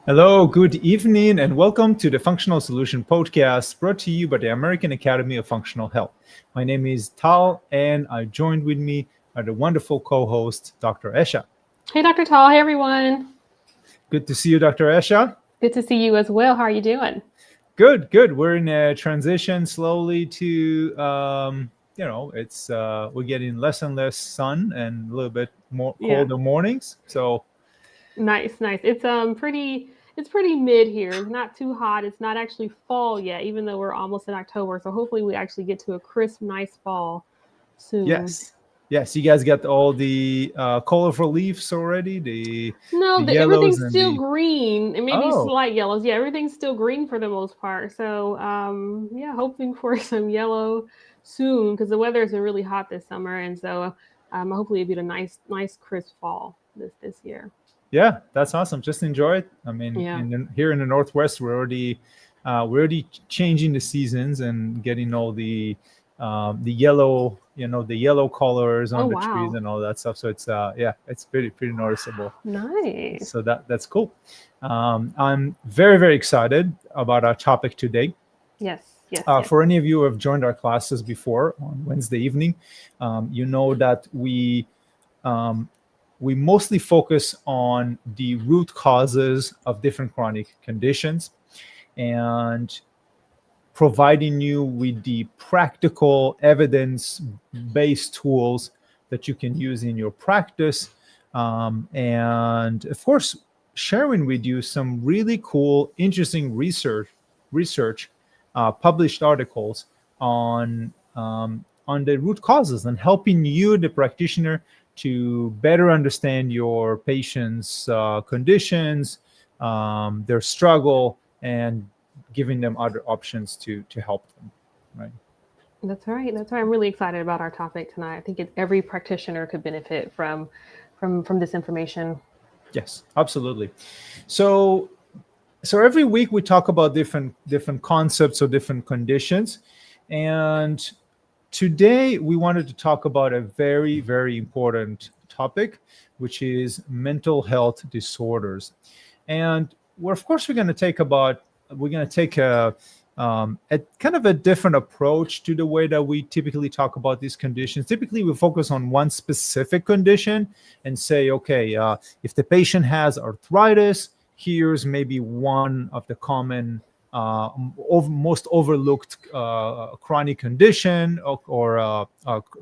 Hello, good evening, and welcome to the Functional Solution Podcast brought to you by the American Academy of Functional Health. My name is Tal, and I joined with me are the wonderful co-host, Dr. Esha. Hey, Dr. Tall. Hey, everyone. Good to see you, Dr. Esha. Good to see you as well. How are you doing? Good, good. We're in a transition slowly to, it's we're getting less and less sun and a little bit more Yeah, colder mornings. So nice, nice. It's pretty mid here. It's not too hot. It's not actually fall yet, even though we're almost in October. So hopefully we actually get to a crisp, nice fall soon. yes, yes. You guys got all the colorful leaves already, the No, yellows everything's and still the green. It may be oh. slight yellows. Yeah, everything's still green for the most part. So, yeah, hoping for some yellow soon because the weather has been really hot this summer, and so hopefully it'll be a nice, crisp fall this year. Yeah, that's awesome. Just enjoy it. I mean, Yeah. here in the Northwest, we're already changing the seasons and getting all the yellow, the yellow colors Oh, on the trees wow. and all that stuff. So it's yeah, it's pretty noticeable. Nice. So that's cool. I'm very very excited about our topic today. Yes, yes, yes. For any of you who have joined our classes before on Wednesday evening, you know that um, we mostly focus on the root causes of different chronic conditions and providing you with the practical evidence-based tools that you can use in your practice. And of course, sharing with you some really cool, interesting research, published articles on the root causes and helping you, the practitioner, to better understand your patient's conditions, their struggle, and giving them other options to help them. Right. That's right. That's right. I'm really excited about our topic tonight. I think every practitioner could benefit from this information. Yes, absolutely. So every week we talk about different concepts or different conditions, and today we wanted to talk about a very very important topic, which is mental health disorders. And we're going to take a kind of a different approach to the way that we typically talk about these conditions. Typically, we focus on one specific condition and say, okay, if the patient has arthritis, here's maybe one of the common, most overlooked chronic condition or a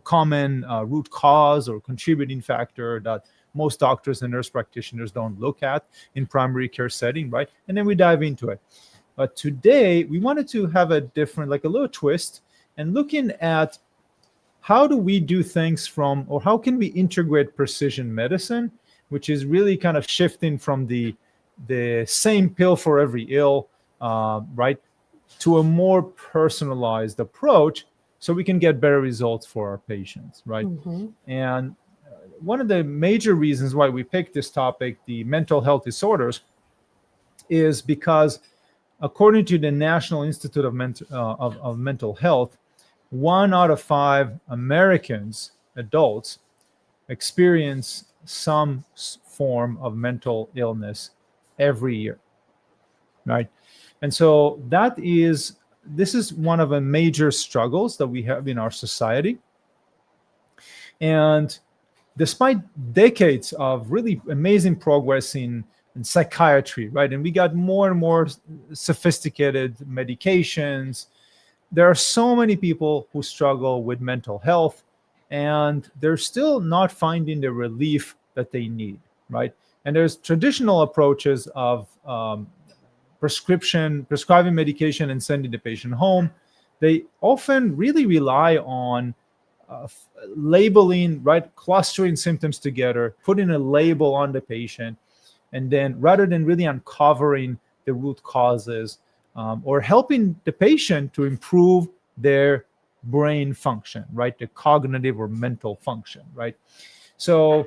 common root cause or contributing factor that most doctors and nurse practitioners don't look at in primary care setting, right? And then we dive into it. But today we wanted to have a different, like a little twist, and looking at how do we do things or how can we integrate precision medicine, which is really kind of shifting from the same pill for every ill, right, to a more personalized approach, so we can get better results for our patients, right? Mm-hmm. And one of the major reasons why we picked this topic, the mental health disorders, is because according to the National Institute of Mental Health, 1 out of 5 Americans, adults, experience some form of mental illness every year, right? And so this is one of the major struggles that we have in our society. And despite decades of really amazing progress in psychiatry, right? And we got more and more sophisticated medications. There are so many people who struggle with mental health, and they're still not finding the relief that they need, right? And there's traditional approaches of prescribing medication and sending the patient home. They often really rely on labeling, right? Clustering symptoms together, putting a label on the patient, and then rather than really uncovering the root causes or helping the patient to improve their brain function, right? The cognitive or mental function, right? So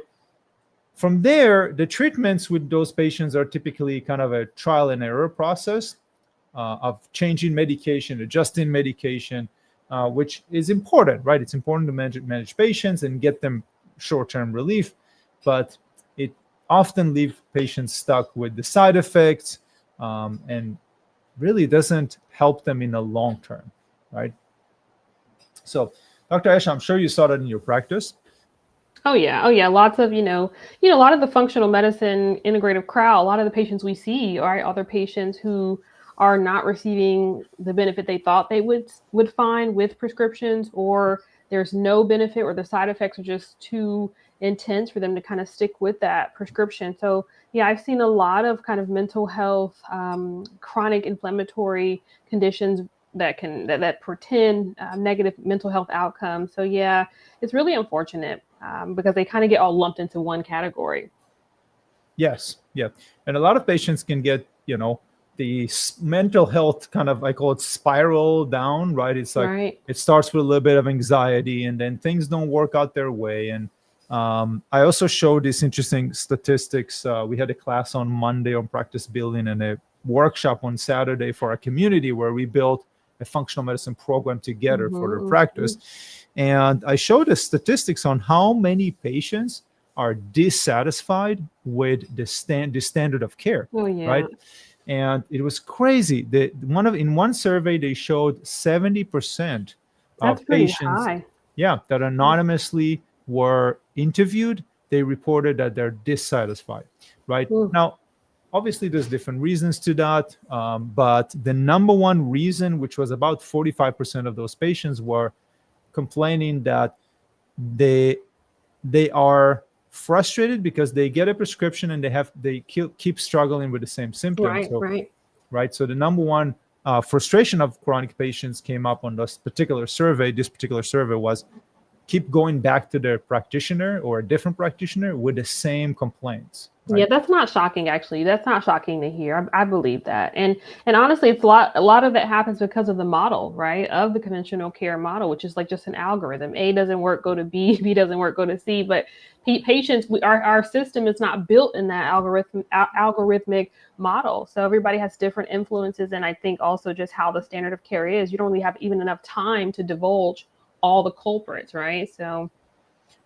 from there, the treatments with those patients are typically kind of a trial and error process of changing medication, adjusting medication, which is important, right? It's important to manage patients and get them short-term relief, but it often leaves patients stuck with the side effects and really doesn't help them in the long term, right? So, Dr. Ash, I'm sure you saw that in your practice. Oh yeah, oh yeah. Lots of a lot of the functional medicine integrative crowd. A lot of the patients we see are other patients who are not receiving the benefit they thought they would find with prescriptions, or there's no benefit, or the side effects are just too intense for them to kind of stick with that prescription. So yeah, I've seen a lot of kind of mental health, chronic inflammatory conditions that portend negative mental health outcomes. So yeah, it's really unfortunate because they kind of get all lumped into one category. Yes, yeah, and a lot of patients can get, the mental health kind of, I call it spiral down, right? It's like Right. it starts with a little bit of anxiety, and then things don't work out their way. And I also showed these interesting statistics. We had a class on Monday on practice building and a workshop on Saturday for our community where we built a functional medicine program together for their practice. And I showed the statistics on how many patients are dissatisfied with the standard of care, Oh yeah. right? And it was crazy. In one survey they showed 70% That's of pretty patients, high. yeah, that anonymously were interviewed, they reported that they're dissatisfied, right? Mm. Now, obviously there's different reasons to that, but the number one reason, which was about 45% of those patients, were complaining that they are frustrated because they get a prescription and they keep struggling with the same symptoms. Right, So, right. right. So the number one frustration of chronic patients came up on this particular survey. This particular survey was keep going back to their practitioner or a different practitioner with the same complaints. Right? Yeah, that's not shocking actually. That's not shocking to hear. I believe that. And honestly, it's a lot of that happens because of the model, right? Of the conventional care model, which is like just an algorithm. A doesn't work, go to B, B doesn't work, go to C. But patients, our system is not built in that algorithmic model. So everybody has different influences, and I think also just how the standard of care is. You don't really have even enough time to divulge all the culprits, right? So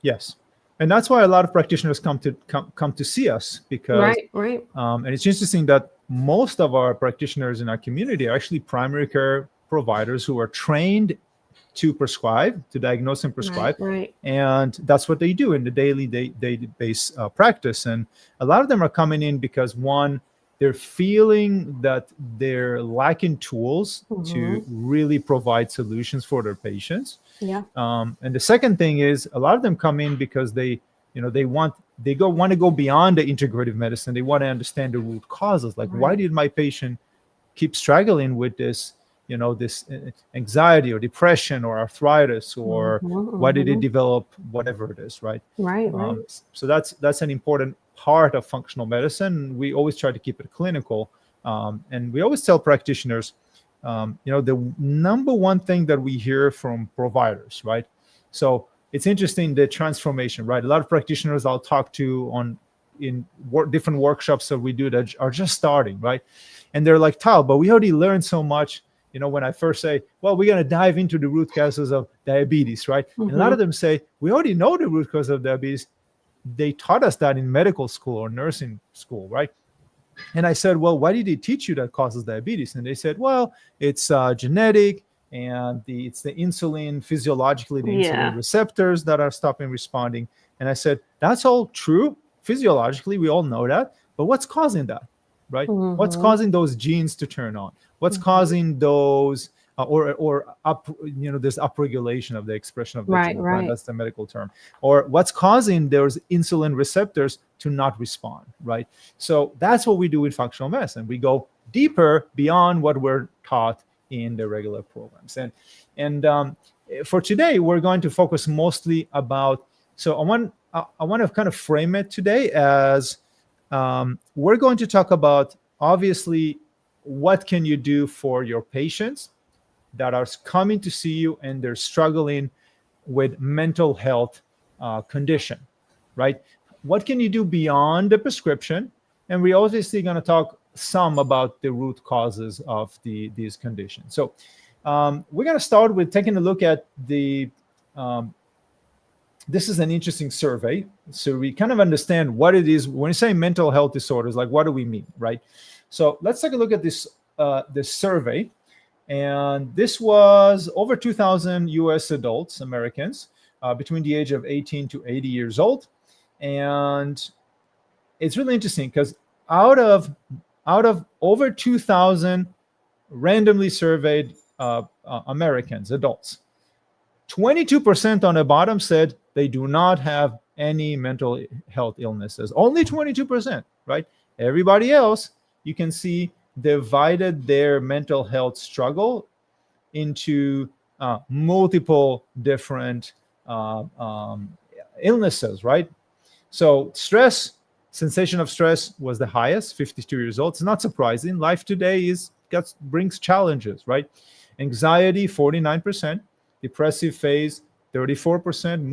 yes, and that's why a lot of practitioners come to see us because, right. and it's interesting that most of our practitioners in our community are actually primary care providers who are trained to prescribe, to diagnose and prescribe, Right. and that's what they do in the daily base practice. And a lot of them are coming in because one, they're feeling that they're lacking tools to really provide solutions for their patients. Yeah. And the second thing is a lot of them come in because they want to go beyond the integrative medicine. They want to understand the root causes. Like, why did my patient keep struggling with this, this anxiety or depression or arthritis, or why did they develop whatever it is, right? Right. So that's an important part of functional medicine. We always try to keep it clinical, and we always tell practitioners, the number one thing that we hear from providers, right? So it's interesting, the transformation, right? A lot of practitioners I'll talk to in different workshops that we do that are just starting, right? And they're like, Tal, but we already learned so much. When I first say, well, we're going to dive into the root causes of diabetes, right? And a lot of them say, we already know the root cause of diabetes. They taught us that in medical school or nursing school, right? And I said, well, why did they teach you that causes diabetes? And they said, well, it's genetic, and it's the insulin, physiologically, the insulin receptors that are stopping responding. And I said, that's all true. Physiologically, we all know that. But what's causing that, right? What's causing those genes to turn on? What's causing those, there's upregulation of the expression of the gene, right? That's the medical term. Or what's causing those insulin receptors to not respond, right? So that's what we do in functional medicine. We go deeper beyond what we're taught in the regular programs. And for today, we're going to focus mostly about. So I want to kind of frame it today as we're going to talk about, obviously, what can you do for your patients that are coming to see you and they're struggling with mental health condition, right? What can you do beyond the prescription? And we're obviously going to talk some about the root causes of these conditions. So we're going to start with taking a look at this is an interesting survey. So we kind of understand what it is. When you say mental health disorders, like, what do we mean, right? So let's take a look at this survey. And this was over 2,000 US adults, Americans, between the age of 18 to 80 years old. And it's really interesting because out of over 2,000 randomly surveyed Americans, adults, 22% on the bottom said they do not have any mental health illnesses. Only 22%, right? Everybody else, you can see, divided their mental health struggle into multiple different illnesses, right? So stress, sensation of stress was the highest, 52 years old. It's not surprising. Life today brings challenges, right? Anxiety, 49%. Depressive phase, 34%.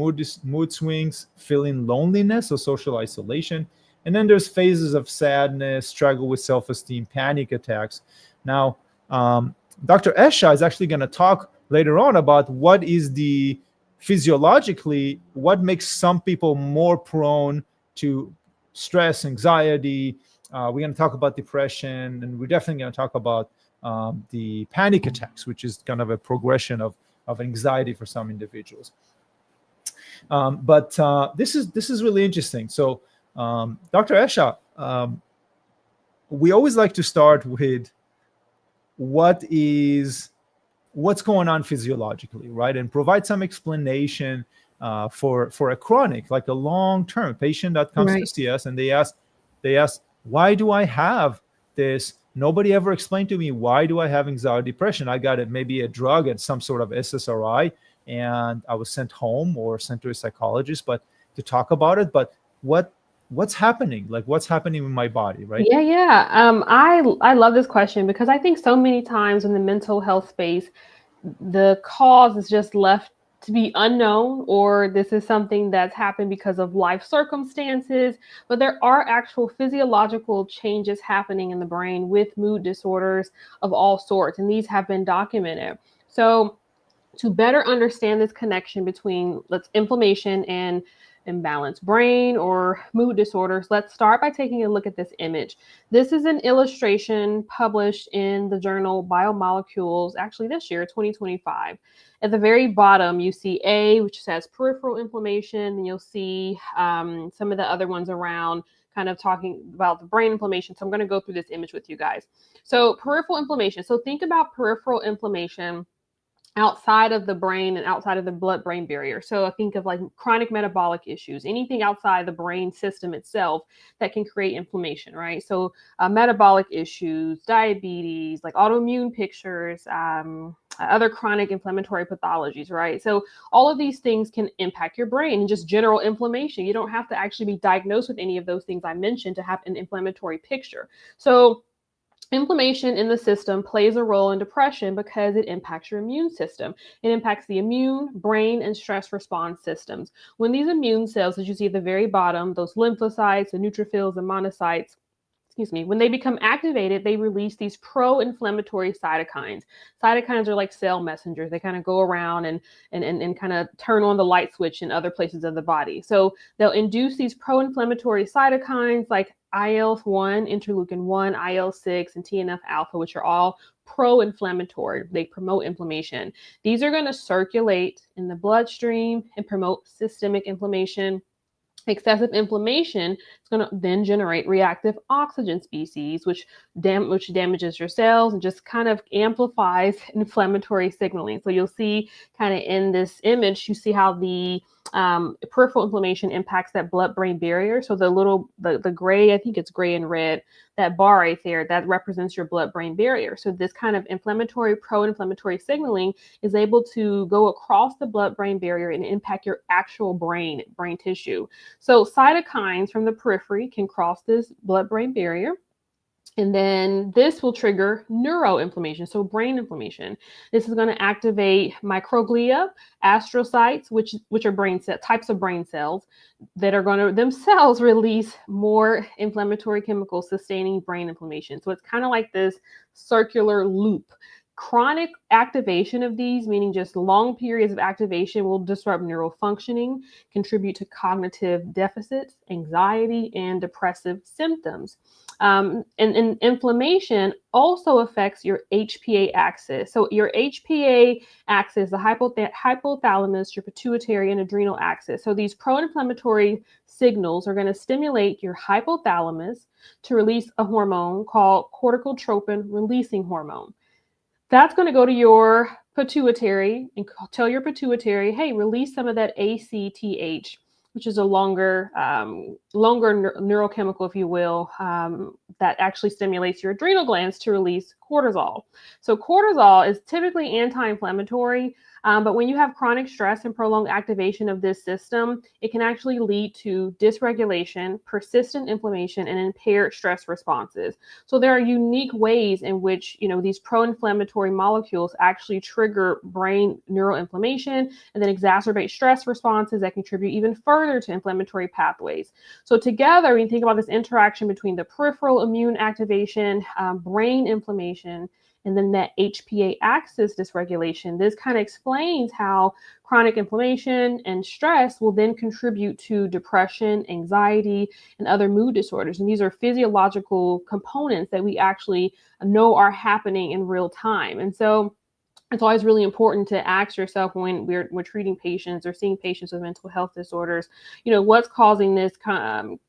Mood swings, feeling loneliness or social isolation. And then there's phases of sadness, struggle with self-esteem, panic attacks. Now, Dr. Esha is actually going to talk later on about what is the physiologically, what makes some people more prone to stress, anxiety. We're going to talk about depression, and we're definitely going to talk about the panic attacks, which is kind of a progression of anxiety for some individuals. But this is really interesting. So, Dr. Esha, we always like to start with what's going on physiologically, right? And provide some explanation for a chronic, like a long-term patient that comes to see us, and they ask, why do I have this? Nobody ever explained to me, why do I have anxiety, depression? I got it, maybe a drug and some sort of SSRI, and I was sent home or sent to a psychologist, but to talk about it. But what's happening? Like, what's happening in my body, right? Yeah. I love this question because I think so many times in the mental health space, the cause is just left to be unknown, or this is something that's happened because of life circumstances, but there are actual physiological changes happening in the brain with mood disorders of all sorts, and these have been documented. So to better understand this connection between inflammation and imbalanced brain or mood disorders, let's start by taking a look at this image. This is an illustration published in the journal Biomolecules, actually this year, 2025. At the very bottom, you see A, which says peripheral inflammation, and you'll see some of the other ones around kind of talking about the brain inflammation. So I'm going to go through this image with you guys. So peripheral inflammation. So think about peripheral inflammation outside of the brain and outside of the blood-brain barrier. So I think of like chronic metabolic issues, anything outside the brain system itself that can create inflammation, right? So metabolic issues, diabetes, like autoimmune pictures, other chronic inflammatory pathologies, right? So all of these things can impact your brain, and just general inflammation. You don't have to actually be diagnosed with any of those things I mentioned to have an inflammatory picture. So inflammation in the system plays a role in depression because it impacts your immune system. It impacts the immune, brain, and stress response systems. When these immune cells, as you see at the very bottom, those lymphocytes, the neutrophils, and monocytes, when they become activated, they release these pro-inflammatory cytokines. Cytokines are like cell messengers. They kind of go around and kind of turn on the light switch in other places of the body. So they'll induce these pro-inflammatory cytokines like IL-1, interleukin-1, IL-6, and TNF-alpha, which are all pro-inflammatory. They promote inflammation. These are going to circulate in the bloodstream and promote systemic inflammation. Excessive inflammation is going to then generate reactive oxygen species, which damages your cells and just kind of amplifies inflammatory signaling. So you'll see kind of in this image, you see how the peripheral inflammation impacts that blood-brain barrier. So the gray, I think it's gray and red, that bar right there, that represents your blood-brain barrier. So this kind of pro-inflammatory signaling is able to go across the blood-brain barrier and impact your actual brain tissue. So cytokines from the periphery can cross this blood-brain barrier, and then this will trigger neuroinflammation, so brain inflammation. This is going to activate microglia, astrocytes, which are types of brain cells that are going to themselves release more inflammatory chemicals, sustaining brain inflammation. So it's kind of like this circular loop. Chronic activation of these, meaning just long periods of activation, will disrupt neural functioning, contribute to cognitive deficits, anxiety, and depressive symptoms. And inflammation also affects your HPA axis. So your HPA axis, the hypothalamus, your pituitary, and adrenal axis. So these pro-inflammatory signals are going to stimulate your hypothalamus to release a hormone called corticotropin releasing hormone. That's going to go to your pituitary and tell your pituitary, hey, release some of that ACTH, which is a longer neurochemical, if you will, that actually stimulates your adrenal glands to release cortisol. So cortisol is typically anti-inflammatory, but when you have chronic stress and prolonged activation of this system, it can actually lead to dysregulation, persistent inflammation, and impaired stress responses. So there are unique ways in which, these pro-inflammatory molecules actually trigger brain neuroinflammation and then exacerbate stress responses that contribute even further to inflammatory pathways. So together, when you think about this interaction between the peripheral immune activation, brain inflammation, and then that HPA axis dysregulation, this kind of explains how chronic inflammation and stress will then contribute to depression, anxiety, and other mood disorders. And these are physiological components that we actually know are happening in real time. And so it's always really important to ask yourself when we're treating patients or seeing patients with mental health disorders, what's causing this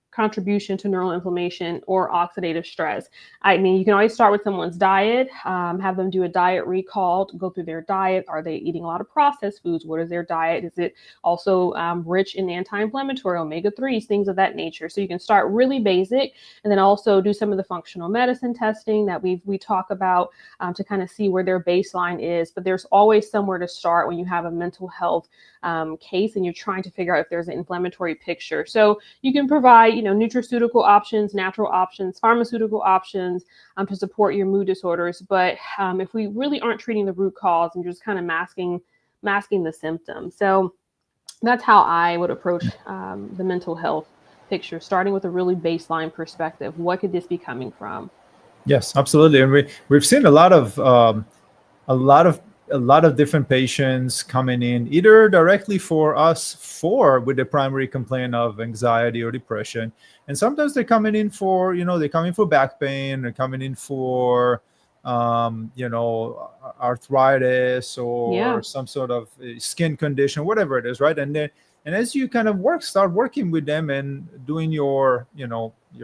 contribution to neural inflammation or oxidative stress. I mean, you can always start with someone's diet, have them do a diet recall, to go through their diet. Are they eating a lot of processed foods? What is their diet? Is it also rich in anti-inflammatory, omega-3s, things of that nature? So you can start really basic and then also do some of the functional medicine testing that we talk about to kind of see where their baseline is. But there's always somewhere to start when you have a mental health case and you're trying to figure out if there's an inflammatory picture. So you can provide, nutraceutical options, natural options, pharmaceutical options to support your mood disorders. But if we really aren't treating the root cause and just kind of masking the symptoms. So that's how I would approach the mental health picture, starting with a really baseline perspective. What could this be coming from? Yes, absolutely. And we've seen a lot of different patients coming in either directly with the primary complaint of anxiety or depression, and sometimes they're coming in for back pain, or coming in for arthritis or some sort of skin condition, whatever it is, right? And as you kind of start working with them and doing your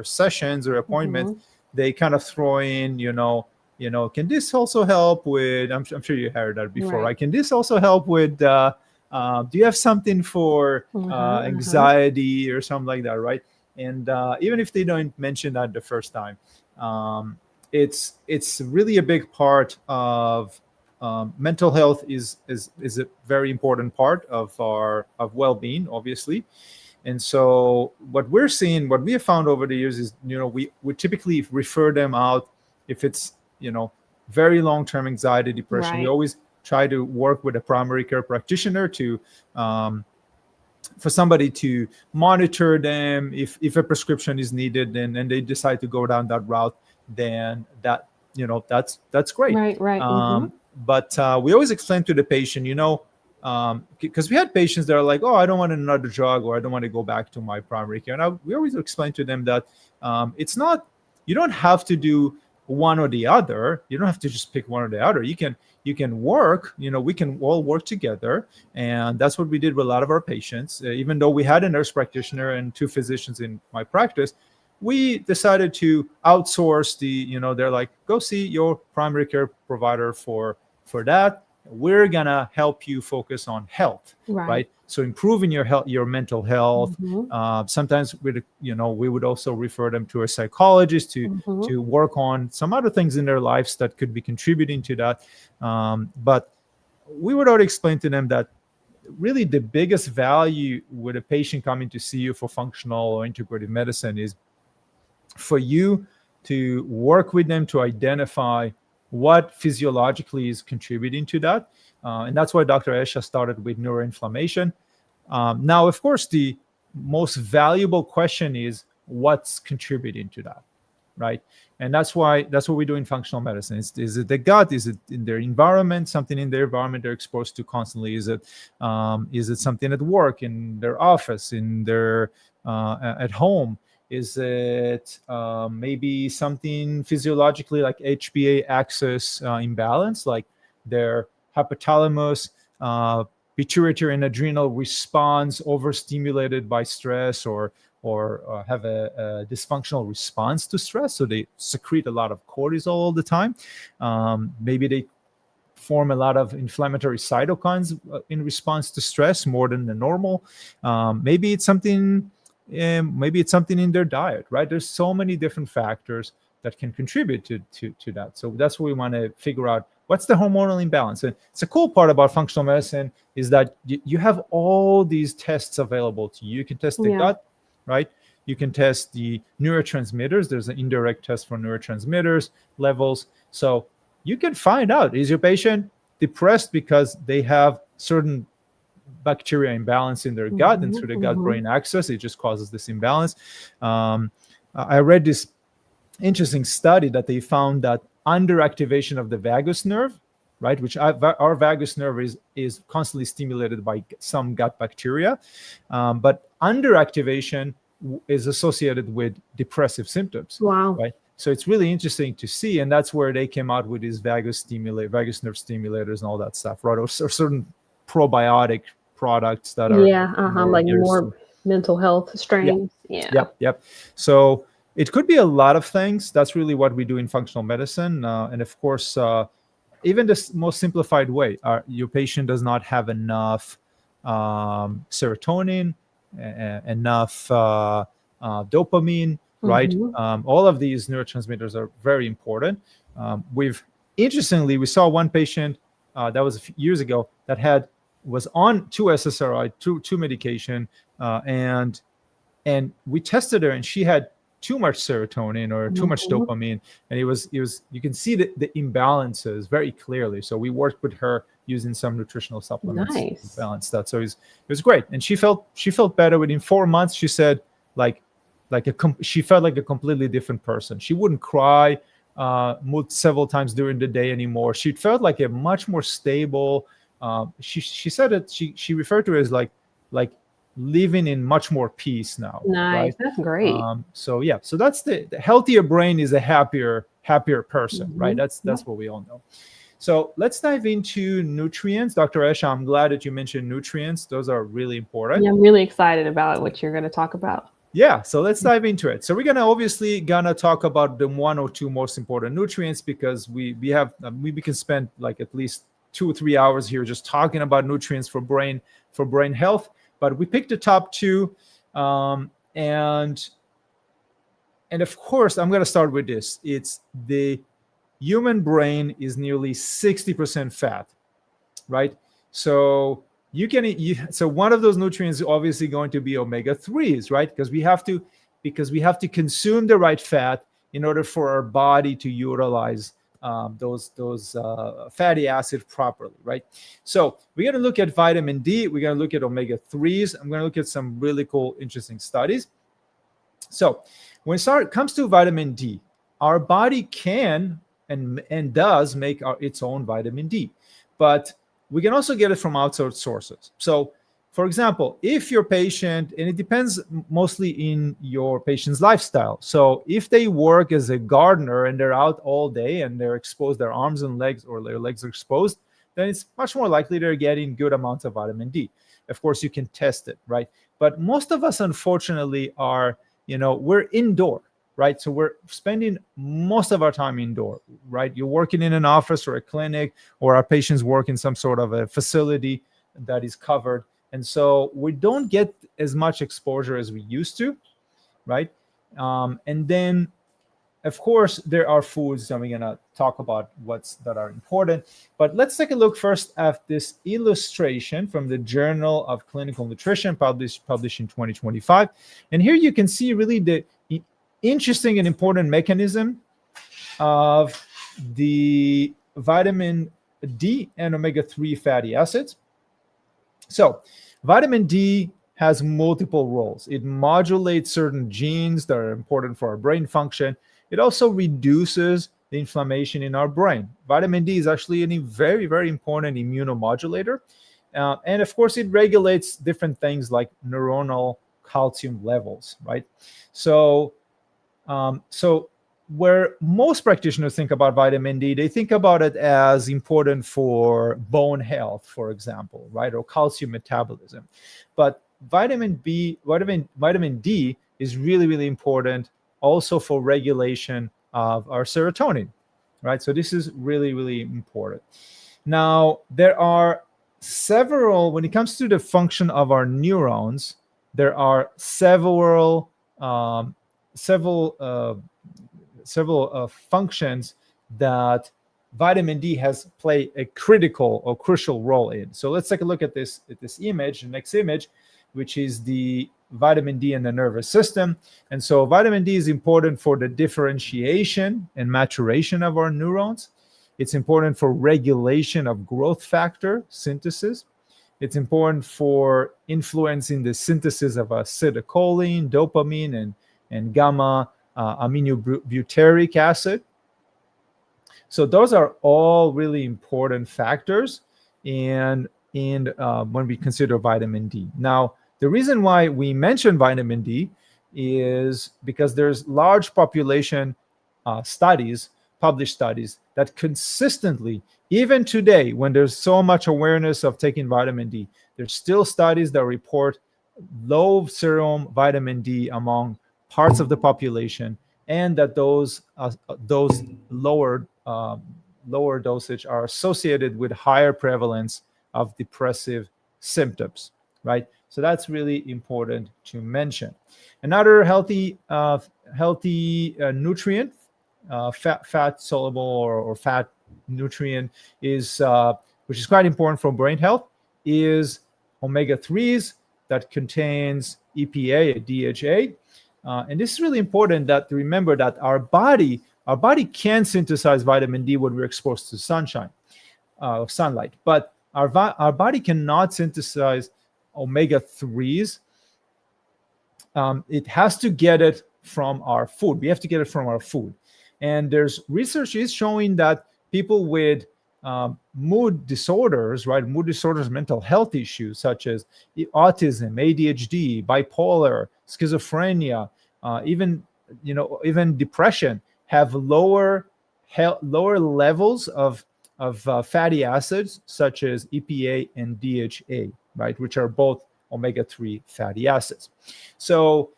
sessions or appointments, they kind of throw in can this also help with, I'm sure you heard that before, right? Can this also help with, do you have something for anxiety or something like that, right? And even if they don't mention that the first time, it's really a big part of mental health is a very important part of well-being, obviously. And so what we have found over the years is, we typically refer them out if it's, very long-term anxiety, depression. We always try to work with a primary care practitioner for somebody to monitor them. If a prescription is needed and they decide to go down that route, then that's great. Right. But we always explain to the patient, because we had patients that are like, oh, I don't want another drug, or I don't want to go back to my primary care. And we always explain to them that it's not, you don't have to do one or the other. You don't have to just pick one or the other. You can work, we can all work together. And that's what we did with a lot of our patients. Even though we had a nurse practitioner and 2 physicians in my practice, we decided to outsource they're like, go see your primary care provider for that. We're gonna help you focus on health, right? So improving your health, your mental health. Sometimes we would also refer them to a psychologist to work on some other things in their lives that could be contributing to that. But we would already explain to them that really the biggest value with a patient coming to see you for functional or integrative medicine is for you to work with them to identify what physiologically is contributing to that. And that's why Dr. Esha started with neuroinflammation. Now, of course, the most valuable question is what's contributing to that, right? And that's what we do in functional medicine. Is it the gut? Is it in their environment? Something in their environment they're exposed to constantly? Is it something at work, in their office, in their at home? Is it maybe something physiologically like HPA axis imbalance, like their hypothalamus, pituitary and adrenal response overstimulated by stress, or have a dysfunctional response to stress, so they secrete a lot of cortisol all the time. Maybe they form a lot of inflammatory cytokines in response to stress, more than the normal. Maybe it's something in their diet, right? There's so many different factors that can contribute to that. So that's what we want to figure out. What's the hormonal imbalance? And it's a cool part about functional medicine is that you have all these tests available to you. You can test the gut, right? You can test the neurotransmitters. There's an indirect test for neurotransmitters levels. So you can find out, is your patient depressed because they have certain bacteria imbalance in their gut, and through the gut-brain axis, it just causes this imbalance. I read this interesting study that they found that underactivation of the vagus nerve, right, which our vagus nerve is constantly stimulated by some gut bacteria, but underactivation is associated with depressive symptoms. Wow. Right. So it's really interesting to see, and that's where they came out with these vagus nerve stimulators and all that stuff, right? Or certain probiotic products that are like more mental health strains. Yep. So it could be a lot of things. That's really what we do in functional medicine, and of course, even the most simplified way, your patient does not have enough serotonin, enough dopamine, right? All of these neurotransmitters are very important. We saw one patient that was a few years ago that was on two SSRI, two medication, and we tested her, and she had too much serotonin or too much dopamine, and it was you can see the imbalances very clearly. So we worked with her using some nutritional supplements to balance that. So it was great, and she felt better within 4 months. She said she felt like a completely different person. She wouldn't cry several times during the day anymore. She felt like a much more stable. She said that she referred to it as like living in much more peace now. Nice. Right? That's great. So that's the healthier brain is a happier person, right? That's what we all know. So let's dive into nutrients. Dr. Esha, I'm glad that you mentioned nutrients. Those are really important. Yeah, I'm really excited about what you're going to talk about. Yeah, so let's dive into it. So we're gonna talk about the 1 or 2 most important nutrients, because we can spend like at least 2 or 3 hours here just talking about nutrients for brain health. But we picked the top 2, and of course I'm gonna start with this. It's the human brain is nearly 60% fat, right? So so one of those nutrients is obviously going to be omega-3s, right? Because we have to consume the right fat in order for our body to utilize those fatty acids properly, right? So we're going to look at vitamin D. We're going to look at omega-3s. I'm going to look at some really cool, interesting studies. So when it comes to vitamin D, our body can and does make its own vitamin D, but we can also get it from outside sources. So, for example, if your patient, and it depends mostly in your patient's lifestyle. So if they work as a gardener and they're out all day and they're exposed, their arms and legs, or their legs are exposed, then it's much more likely they're getting good amounts of vitamin D. Of course, you can test it, right? But most of us, unfortunately, we're indoor, right? So we're spending most of our time indoor, right? You're working in an office or a clinic, or our patients work in some sort of a facility that is covered. And so we don't get as much exposure as we used to, right? And then, of course, there are foods that we're going to talk about that are important. But let's take a look first at this illustration from the Journal of Clinical Nutrition, published in 2025. And here you can see really the interesting and important mechanism of the vitamin D and omega-3 fatty acids. So vitamin D has multiple roles. It modulates certain genes that are important for our brain function. it also reduces the inflammation in our brain. Vitamin D is actually a very, very important immunomodulator. And of course, it regulates different things like neuronal calcium levels, right? So where most practitioners think about vitamin D, they think about it as important for bone health, for example, right? Or calcium metabolism. But vitamin D is really, really important also for regulation of our serotonin, right? So this is really, really important. Now, there are several, when it comes to the function of our neurons, there are several functions that vitamin D has played a critical or crucial role in. So let's take a look at this image, the next image, which is the vitamin D in the nervous system. And so vitamin D is important for the differentiation and maturation of our neurons. It's important for regulation of growth factor synthesis. It's important for influencing the synthesis of acetylcholine, dopamine, and gamma aminobutyric acid. So those are all really important factors when we consider vitamin D. Now, the reason why we mention vitamin D is because there's large population published studies that consistently, even today, when there's so much awareness of taking vitamin D, there's still studies that report low serum vitamin D among parts of the population, and that those lower dosage are associated with higher prevalence of depressive symptoms, right? So that's really important to mention. Another healthy nutrient, fat soluble or fat nutrient, is which is quite important for brain health, is omega-3s that contains EPA, DHA. And this is really important to remember that our body can synthesize vitamin D when we're exposed to sunlight, but our body cannot synthesize omega-3s. It has to get it from our food. We have to get it from our food. And there's research is showing that people with mood disorders, right? Mood disorders, mental health issues such as autism, ADHD, bipolar, schizophrenia, even depression, have lower levels of fatty acids such as EPA and DHA, right? Which are both omega-3 fatty acids. So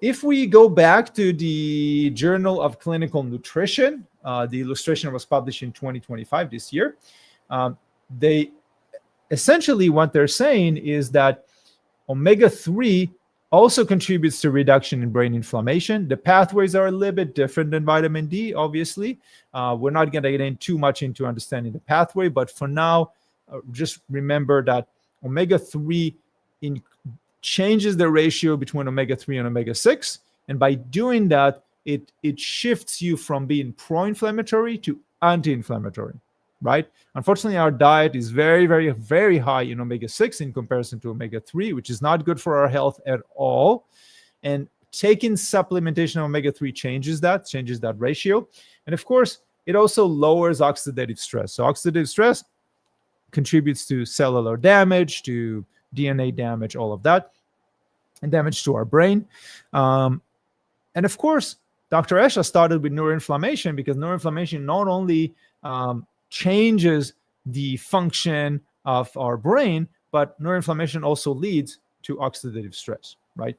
if we go back to the Journal of Clinical Nutrition, the illustration was published in 2025 this year. They essentially, what they're saying is that omega-3 also contributes to reduction in brain inflammation. The pathways are a little bit different than vitamin D, obviously. We're not going to get in too much into understanding the pathway, but for now, just remember that omega-3 changes the ratio between omega-3 and omega-6. And by doing that, it shifts you from being pro-inflammatory to anti-inflammatory, right? Unfortunately, our diet is very, very, very high in omega-6 in comparison to omega-3, which is not good for our health at all. And taking supplementation of omega-3 changes that ratio. And of course, it also lowers oxidative stress. So oxidative stress contributes to cellular damage, to DNA damage, all of that, and damage to our brain. And of course, Dr. Esha started with neuroinflammation because neuroinflammation not only changes the function of our brain, but neuroinflammation also leads to oxidative stress, right?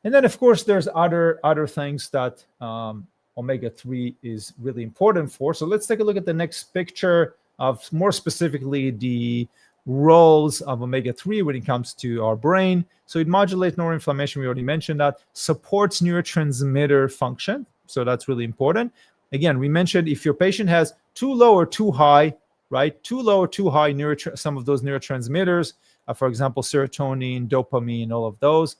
And then, of course, there's other things that omega-3 is really important for. So let's take a look at the next picture of more specifically the roles of omega-3 when it comes to our brain. So it modulates neuroinflammation. We already mentioned that. Supports neurotransmitter function. So that's really important. Again, we mentioned if your patient has too low or too high, right? Too low or too high some of those neurotransmitters, for example, serotonin, dopamine, all of those.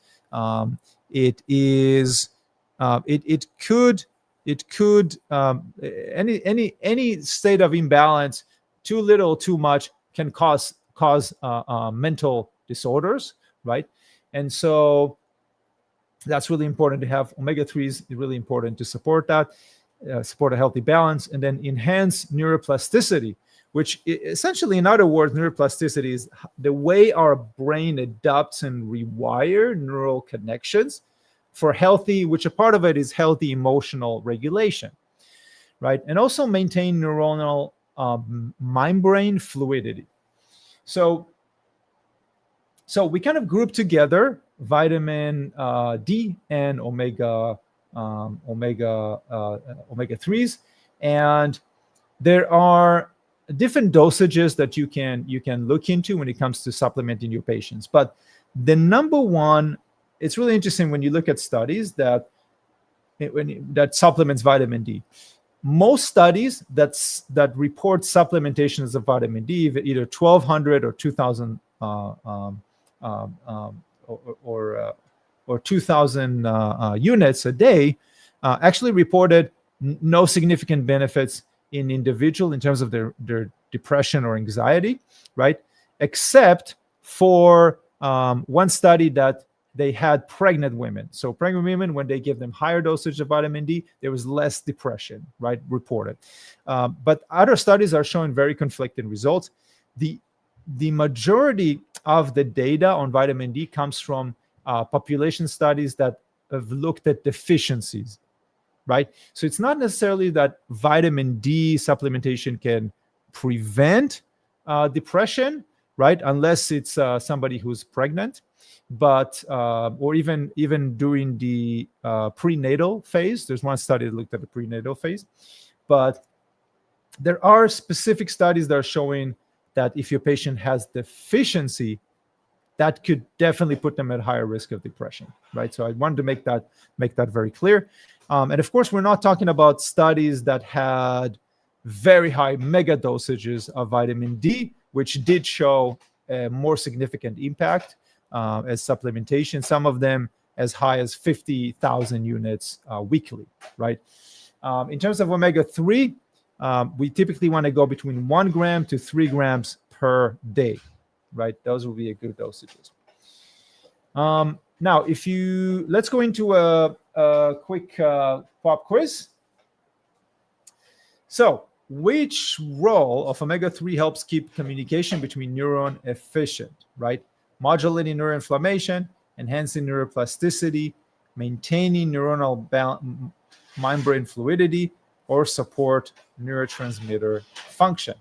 Any state of imbalance, too little, too much, can cause mental disorders, right? And so That's really important to have. Omega-3s is really important to support that, support a healthy balance, and then enhance neuroplasticity, which essentially, in other words, neuroplasticity is the way our brain adapts and rewire neural connections for healthy, which a part of it is healthy emotional regulation, right? And also maintain neuronal mind-brain fluidity. So we kind of group together vitamin D and omega 3s, and there are different dosages that you can look into when it comes to supplementing your patients. But the number one, it's really interesting when you look at studies that supplements vitamin D. Most studies that report supplementations of vitamin D, either 1,200 or 2,000 or 2,000 units a day, actually reported no significant benefits in individual in terms of their depression or anxiety, right? Except for one study that they had pregnant women. So pregnant women, when they give them higher dosage of vitamin D, there was less depression, right, reported. But other studies are showing very conflicting results. The majority of the data on vitamin D comes from population studies that have looked at deficiencies, right? So it's not necessarily that vitamin D supplementation can prevent depression, right? Unless it's somebody who's pregnant, but or even during the prenatal phase. There's one study that looked at the prenatal phase, but there are specific studies that are showing that if your patient has deficiency, that could definitely put them at higher risk of depression, right? So I wanted to make that very clear. And of course, we're not talking about studies that had very high mega dosages of vitamin D, which did show a more significant impact as supplementation, some of them as high as 50,000 units weekly, right? In terms of omega-3, we typically want to go between 1 gram to 3 grams per day, right? Those will be a good dosages. Now, let's go into a quick pop quiz. So, which role of omega-3 helps keep communication between neuron efficient, right? Modulating neuroinflammation, enhancing neuroplasticity, maintaining neuronal mind-brain fluidity, or support neurotransmitter function.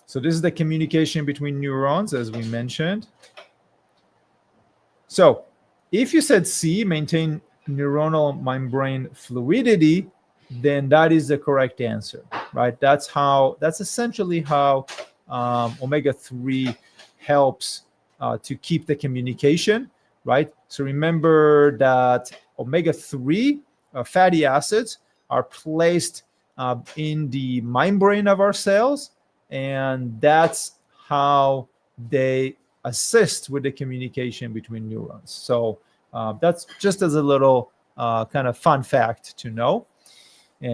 So this is the communication between neurons, as we mentioned. So if you said C, maintain neuronal mind-brain fluidity, then that is the correct answer, right? That's essentially how omega-3 helps to keep the communication, right? So remember that omega-3 fatty acids are placed in the membrane of our cells, and that's how they assist with the communication between neurons. So that's just as a little kind of fun fact to know.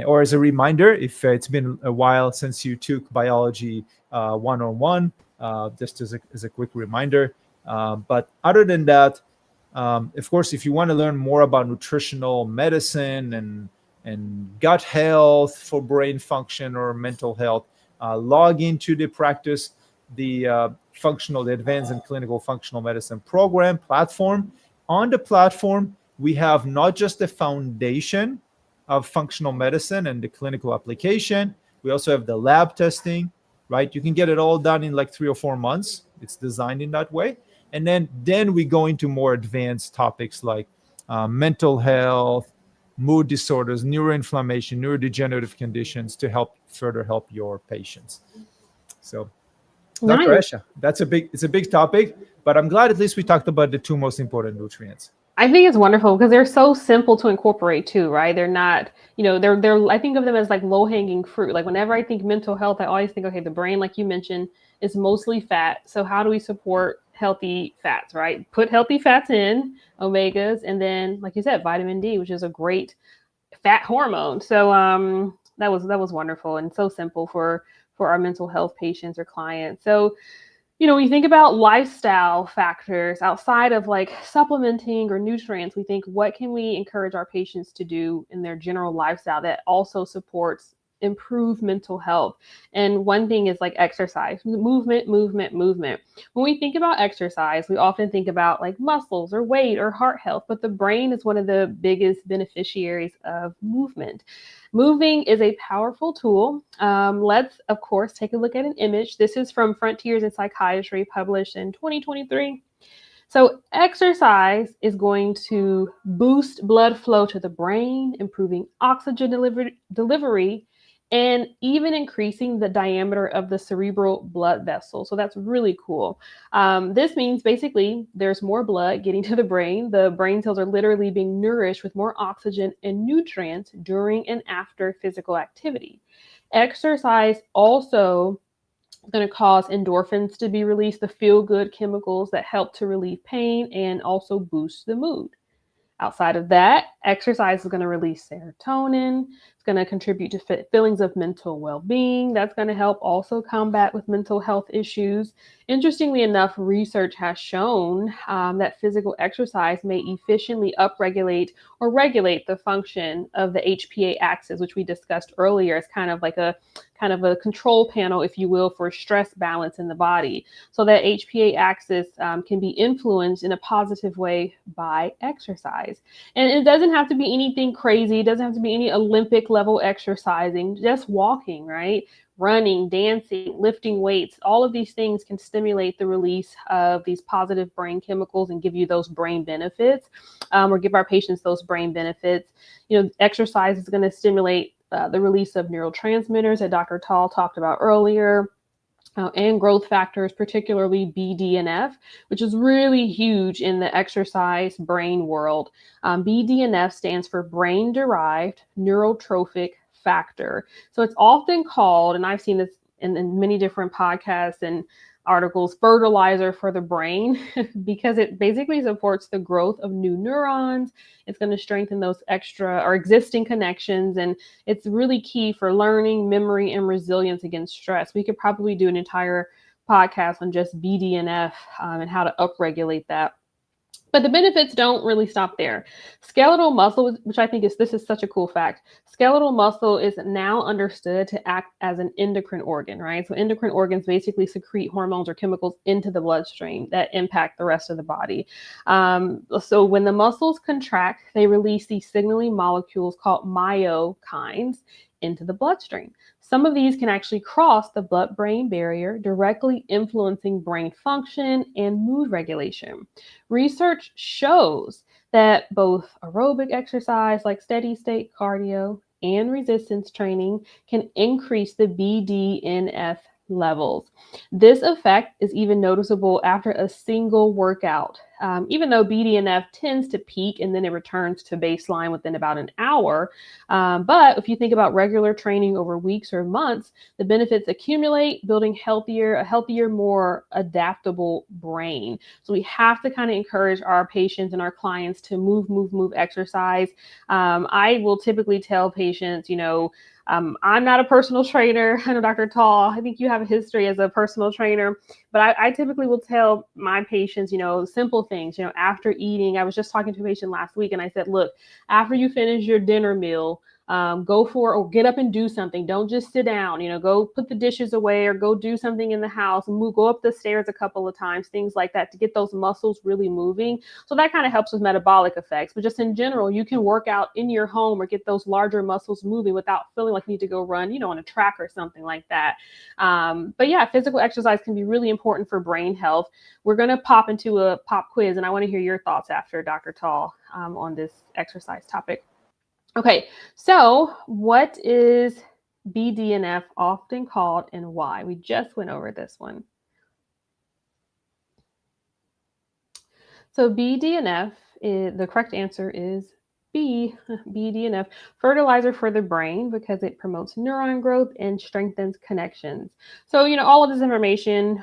Or as a reminder, if it's been a while since you took biology 101, just as a quick reminder. But other than that, of course, if you want to learn more about nutritional medicine and gut health for brain function or mental health, log into the Advanced and Clinical Functional Medicine program platform. On the platform, we have not just the foundation of functional medicine and the clinical application. We also have the lab testing, right? You can get it all done in like 3 or 4 months. It's designed in that way. And then we go into more advanced topics like mental health, mood disorders, neuroinflammation, neurodegenerative conditions to further help your patients. So, Dr. Esha, it's a big topic, but I'm glad at least we talked about the 2 most important nutrients. I think it's wonderful because they're so simple to incorporate too, right? They're not, they're I think of them as like low-hanging fruit. Like whenever I think mental health, I always think, okay, the brain, like you mentioned, is mostly fat. So how do we support healthy fats, right? Put healthy fats in, omegas, and then, like you said, vitamin D, which is a great fat hormone. So that was wonderful and so simple for our mental health patients or clients. So When you think about lifestyle factors outside of like supplementing or nutrients, we think, what can we encourage our patients to do in their general lifestyle that also supports improved mental health? And one thing is like exercise, movement, movement, movement. When we think about exercise, we often think about like muscles or weight or heart health, but the brain is one of the biggest beneficiaries of movement. Moving is a powerful tool. Let's, of course, take a look at an image. This is from Frontiers in Psychiatry, published in 2023. So, exercise is going to boost blood flow to the brain, improving oxygen delivery, and even increasing the diameter of the cerebral blood vessel. So, that's really cool. This means basically there's more blood getting to the brain. The brain cells are literally being nourished with more oxygen and nutrients during and after physical activity. Exercise also going to cause endorphins to be released, the feel good chemicals that help to relieve pain and also boost the mood. Outside of that, exercise is going to release serotonin. It's going to contribute to feelings of mental well-being. That's going to help also combat with mental health issues. Interestingly enough, research has shown that physical exercise may efficiently upregulate or regulate the function of the HPA axis, which we discussed earlier. It's kind of a control panel, if you will, for stress balance in the body. So that HPA axis can be influenced in a positive way by exercise. And it doesn't have to be anything crazy. It doesn't have to be any Olympic level exercising, just walking, right? Running, dancing, lifting weights, all of these things can stimulate the release of these positive brain chemicals and give you those brain benefits, or give our patients those brain benefits. Exercise is going to stimulate the release of neurotransmitters that Dr. Tall talked about earlier, and growth factors, particularly BDNF, which is really huge in the exercise brain world. BDNF stands for brain-derived neurotrophic factor. So it's often called, and I've seen this in many different podcasts and articles, fertilizer for the brain, because it basically supports the growth of new neurons. It's going to strengthen those extra or existing connections, and it's really key for learning, memory, and resilience against stress. We could probably do an entire podcast on just BDNF and how to upregulate that. But the benefits don't really stop there. Skeletal muscle, which I think this is such a cool fact. Skeletal muscle is now understood to act as an endocrine organ, right? So endocrine organs basically secrete hormones or chemicals into the bloodstream that impact the rest of the body. So when the muscles contract, they release these signaling molecules called myokines into the bloodstream. Some of these can actually cross the blood-brain barrier, directly influencing brain function and mood regulation. Research shows that both aerobic exercise, like steady state cardio, and resistance training can increase the BDNF levels. This effect is even noticeable after a single workout. Even though BDNF tends to peak and then it returns to baseline within about an hour. But if you think about regular training over weeks or months, the benefits accumulate, building a healthier, more adaptable brain. So we have to kind of encourage our patients and our clients to move, exercise. I will typically tell patients, I'm not a personal trainer. I know Dr. Tall, I think you have a history as a personal trainer, but I typically will tell my patients, simple things, after eating. I was just talking to a patient last week and I said, look, after you finish your dinner meal, go for or get up and do something. Don't just sit down, go put the dishes away or go do something in the house and go up the stairs a couple of times, things like that, to get those muscles really moving. So that kind of helps with metabolic effects. But just in general, you can work out in your home or get those larger muscles moving without feeling like you need to go run, on a track or something like that. But yeah, physical exercise can be really important for brain health. We're going to pop into a pop quiz, and I want to hear your thoughts after Dr. Tall on this exercise topic. Okay, so what is BDNF often called and why? We just went over this one. So BDNF, the correct answer is B, BDNF, fertilizer for the brain, because it promotes neuron growth and strengthens connections. So, all of this information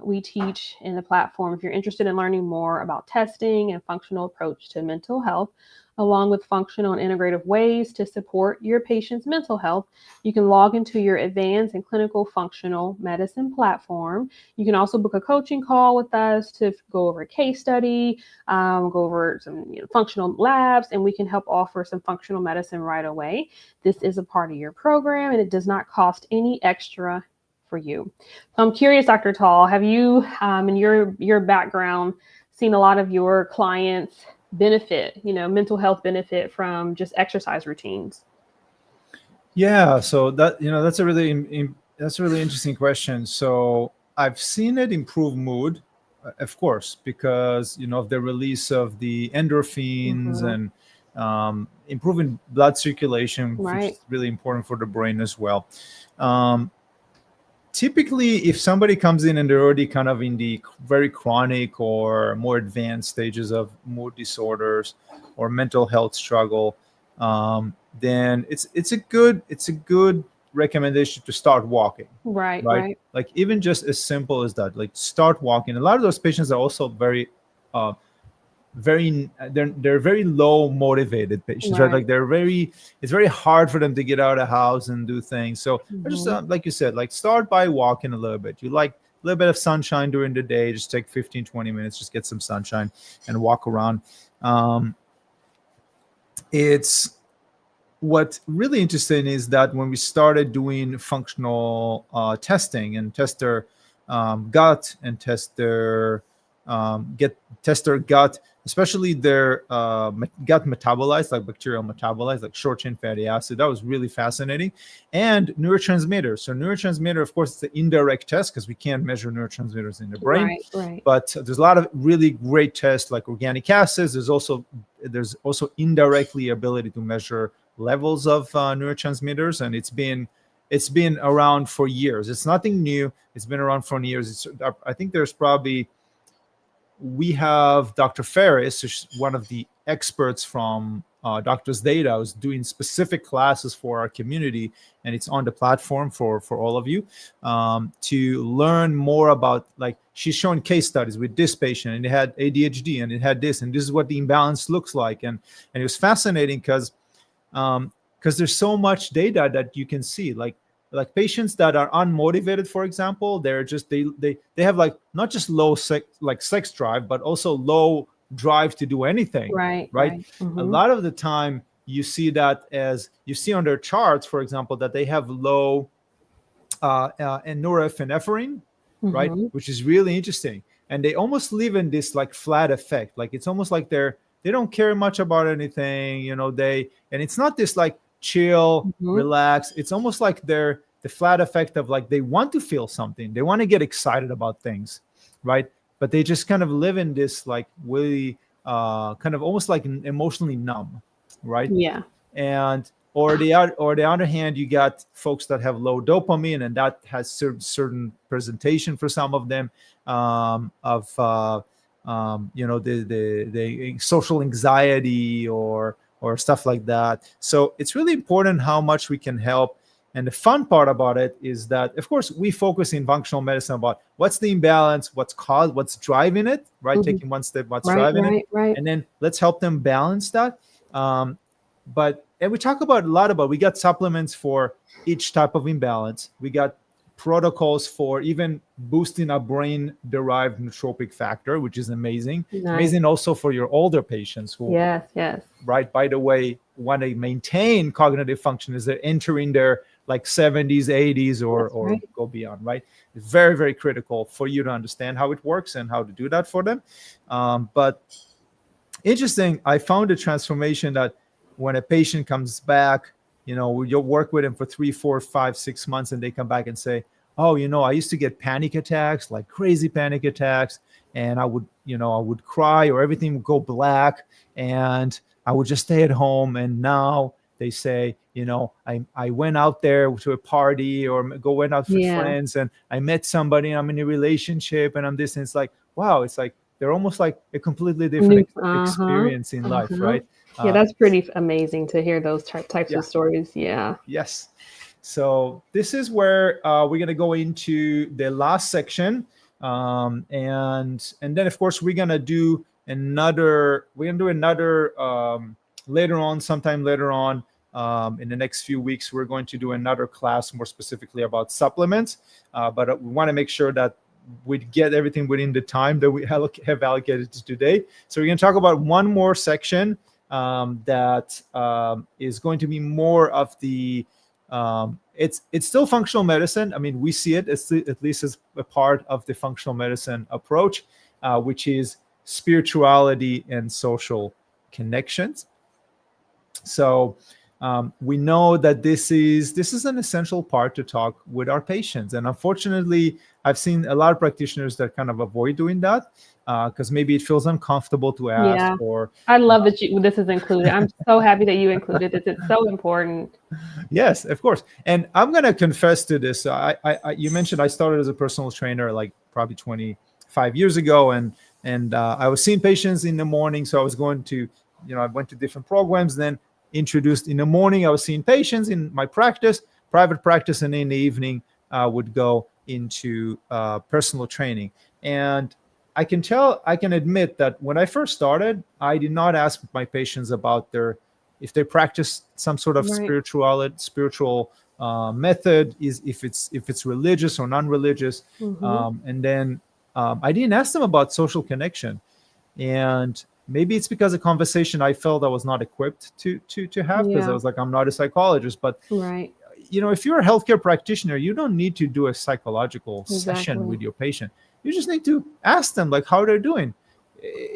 we teach in the platform. If you're interested in learning more about testing and functional approach to mental health, along with functional and integrative ways to support your patient's mental health. You can log into your advanced and clinical functional medicine platform. You can also book a coaching call with us to go over a case study, go over some functional labs, and we can help offer some functional medicine right away. This is a part of your program, and it does not cost any extra for you. So I'm curious, Dr. Tall, have you, in your background, seen a lot of your clients benefit, mental health benefit from just exercise routines? Yeah, so that's a really interesting question. So I've seen it improve mood, of course, because of the release of the endorphins and improving blood circulation, which Right. is really important for the brain as well. Typically, if somebody comes in and they're already kind of in the very chronic or more advanced stages of mood disorders or mental health struggle, then it's a good recommendation to start walking. Right. Like even just as simple as that, like start walking. A lot of those patients are also uh, they're very low motivated patients, right? Like it's very hard for them to get out of the house and do things. So just like you said, like start by walking a little bit. You like a little bit of sunshine during the day, just take 15-20 minutes, just get some sunshine and walk around. It's What's really interesting is that when we started doing functional testing and test their gut and test their gut, especially their gut metabolites, like bacterial metabolites, like short chain fatty acid. That was really fascinating. And neurotransmitters. So neurotransmitter, of course, it's an indirect test because we can't measure neurotransmitters in the brain. Right. But there's a lot of really great tests like organic acids. There's also indirectly ability to measure levels of neurotransmitters, and it's been around for years. It's nothing new. It's been around for years. I think we have Dr. Ferris, who's one of the experts from Doctors Data, who's doing specific classes for our community, and it's on the platform for all of you to learn more about. Like she's showing case studies with this patient, and it had ADHD, and it had this, and this is what the imbalance looks like, and it was fascinating because there's so much data that you can see, like patients that are unmotivated, for example, they're just they have like not just low sex drive, but also low drive to do anything. Right. A lot of the time you see that, as you see on their charts, for example, that they have low and norepinephrine, right, which is really interesting, and they almost live in this like flat effect. Like it's almost like they don't care much about anything, and it's not this like chill, relax. It's almost like the flat effect of like they want to feel something, they want to get excited about things, right? But they just kind of live in this like really kind of almost like emotionally numb, right? Yeah. And or the other hand, you got folks that have low dopamine, and that has certain presentation for some of them of the social anxiety or stuff like that. So it's really important how much we can help. And the fun part about it is that, of course, we focus in functional medicine about what's the imbalance, what's driving it, right? Taking one step, what's driving it, and then let's help them balance that. And we talk a lot about, we got supplements for each type of imbalance. We got protocols for even boosting a brain-derived nootropic factor, which is amazing. Nice. It's amazing also for your older patients who, yes, right, by the way, want to maintain cognitive function as they're entering their like 70s, 80s, or go beyond, right? It's very, very critical for you to understand how it works and how to do that for them. But interesting, I found a transformation that when a patient comes back, you'll work with them for 3, 4, 5, 6 months, and they come back and say, oh, I used to get panic attacks, like crazy panic attacks, and I would cry, or everything would go black, and I would just stay at home. And now they say, I went out there to a party or went out with friends, and I met somebody, and I'm in a relationship, and I'm this, and it's like, wow, it's like they're almost like a completely different experience in life, right? Yeah, that's pretty amazing to hear those types of stories. Yeah. Yes. So this is where we're going to go into the last section, and then of course we're going to do another sometime later on, in the next few weeks, we're going to do another class more specifically about supplements. But we want to make sure that we get everything within the time that we have allocated to today. So we're going to talk about one more section that is going to be more of the it's still functional medicine. I mean, we see it as at least as a part of the functional medicine approach, which is spirituality and social connections. So we know that this is an essential part to talk with our patients, and unfortunately, I've seen a lot of practitioners that kind of avoid doing that because maybe it feels uncomfortable to ask. Yeah. Or I love that this is included. I'm so happy that you included this. It's so important. Yes, of course. And I'm going to confess to this. You mentioned I started as a personal trainer like probably 25 years ago, and I was seeing patients in the morning. So I was going to, I went to different programs, then introduced in the morning. I was seeing patients in my practice, private practice, and in the evening would go into personal training. And I can admit that when I first started, I did not ask my patients about if they practice some sort of spiritual method, if it's religious or non-religious, and then I didn't ask them about social connection. And maybe it's because of conversation I felt I was not equipped to have, because I was like, I'm not a psychologist. But if you're a healthcare practitioner, you don't need to do a psychological session with your patient. You just need to ask them like how they're doing,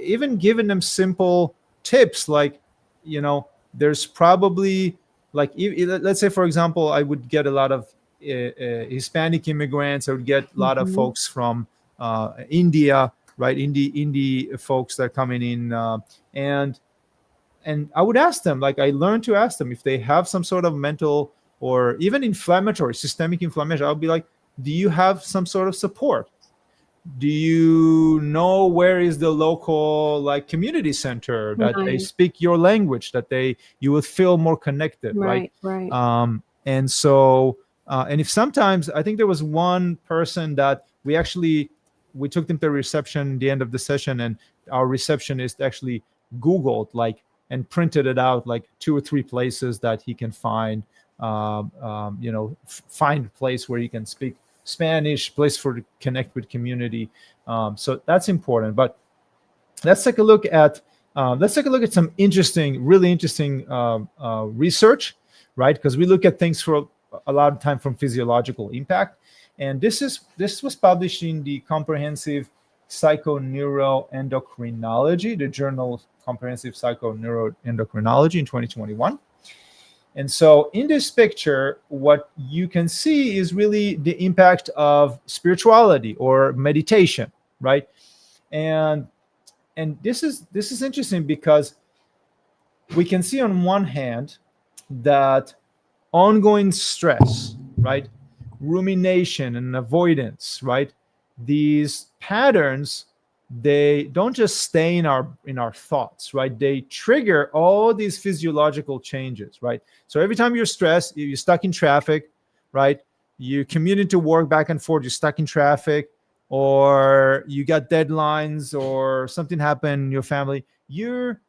even giving them simple tips like, there's probably like, let's say, for example, I would get a lot of Hispanic immigrants. I would get a lot of folks from India, right? Indie folks that are coming in, and I would ask them, like I learned to ask them if they have some sort of mental or even systemic inflammation. I'll be like, do you have some sort of support? Do you know where is the local like community center that they speak your language, that you will feel more connected, right? And so and if sometimes, I think there was one person that we took them to reception at the end of the session, and our receptionist actually Googled and printed it out like 2 or 3 places that he can find find a place where he can speak Spanish, place to connect with community. So that's important. But let's take a look at some really interesting research, right? Because we look at things for a lot of time from physiological impact. And this was published in the Comprehensive Psychoneuroendocrinology, the journal Comprehensive Psychoneuroendocrinology in 2021. And so in this picture, what you can see is really the impact of spirituality or meditation, right? And this is interesting because we can see on one hand that ongoing stress, right? Rumination and avoidance, right? These patterns, they don't just stay in our thoughts, right? They trigger all these physiological changes, right? So every time you're stressed, you're stuck in traffic, right? You commute into work back and forth, you're stuck in traffic, or you got deadlines, or something happened in your family. Your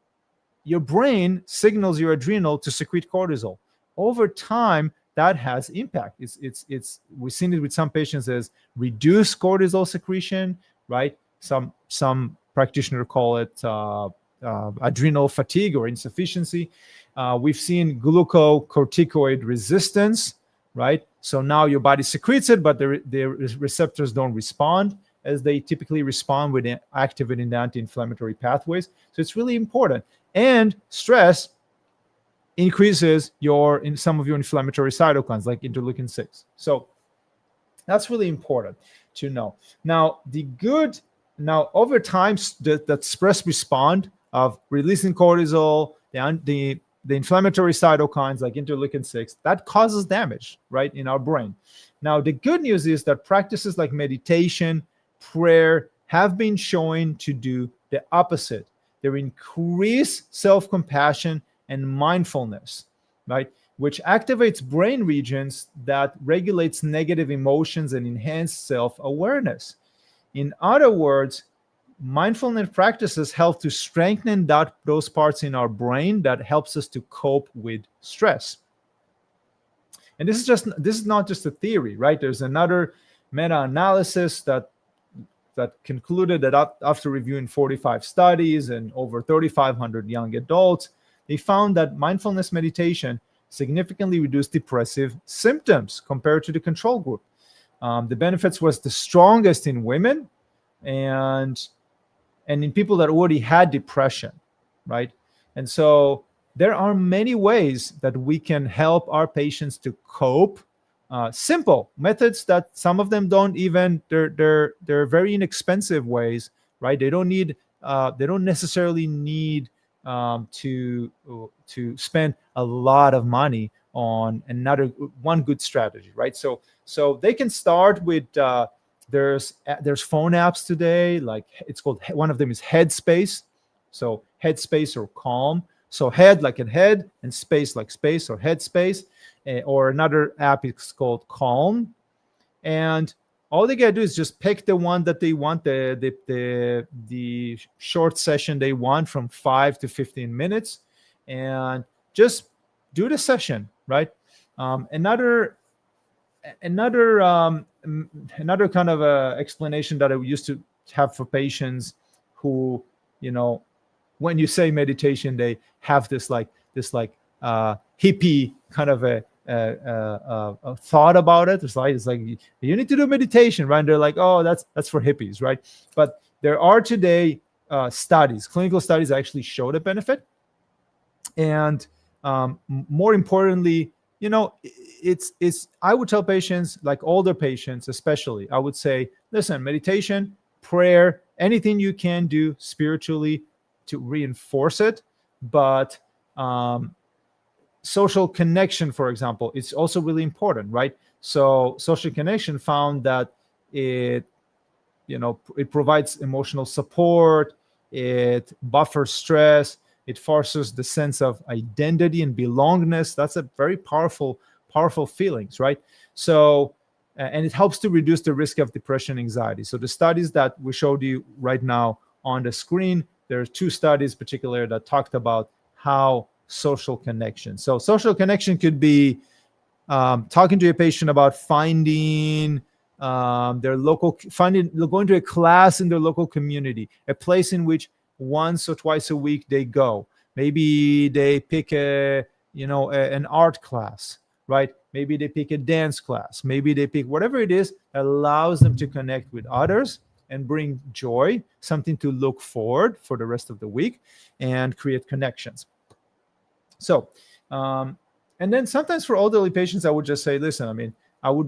brain signals your adrenal to secrete cortisol. Over time, that has impact. We've seen it with some patients as reduced cortisol secretion, right? Some practitioners call it adrenal fatigue or insufficiency. We've seen glucocorticoid resistance, right? So now your body secretes it, but the receptors don't respond as they typically respond with activating the anti-inflammatory pathways. So it's really important. And stress increases some of your inflammatory cytokines like interleukin-6. So that's really important to know. Now, over time, that stress response of releasing cortisol, the inflammatory cytokines like interleukin-6, that causes damage, right, in our brain. Now, the good news is that practices like meditation, prayer have been shown to do the opposite. They increase self-compassion and mindfulness, right, which activates brain regions that regulates negative emotions and enhance self-awareness. In other words, mindfulness practices help to strengthen those parts in our brain that helps us to cope with stress. And this is not just a theory, right? There's another meta-analysis that concluded that after reviewing 45 studies and over 3,500 young adults, they found that mindfulness meditation significantly reduced depressive symptoms compared to the control group. The benefits was the strongest in women and in people that already had depression, right? And so there are many ways that we can help our patients to cope. Simple methods that some of them don't even, they're very inexpensive ways, right? They don't necessarily need to spend a lot of money on one good strategy, right? So they can start with there's phone apps today, like it's called, one of them is Headspace. So Headspace or Calm. So head like in head and space like space, or Headspace. Or another app is called Calm. And all they gotta do is just pick the one that they want, the short session they want from 5 to 15 minutes, and just do the session, right? Another kind of explanation that I used to have for patients who, when you say meditation, they have this hippie kind of a thought about it. It's like you need to do meditation, right? And they're like, oh, that's for hippies, right? But there are today clinical studies actually show the benefit, and more importantly, it's I would tell patients, like older patients especially, I would say, listen, meditation, prayer, anything you can do spiritually to reinforce it, but social connection, for example, it's also really important, right? So social connection found that it provides emotional support, it buffers stress, it fosters the sense of identity and belongingness. That's a very powerful feelings, right? So, and it helps to reduce the risk of depression, anxiety. So the studies that we showed you right now on the screen, there are 2 studies particular that talked about how social connection. So social connection could be talking to a patient about finding going to a class in their local community, a place in which once or twice a week they go. Maybe they pick an art class, right? Maybe they pick a dance class. Maybe they pick whatever it is that allows them to connect with others and bring joy, something to look forward for the rest of the week, and create connections. So, and then sometimes for elderly patients, I would just say, listen,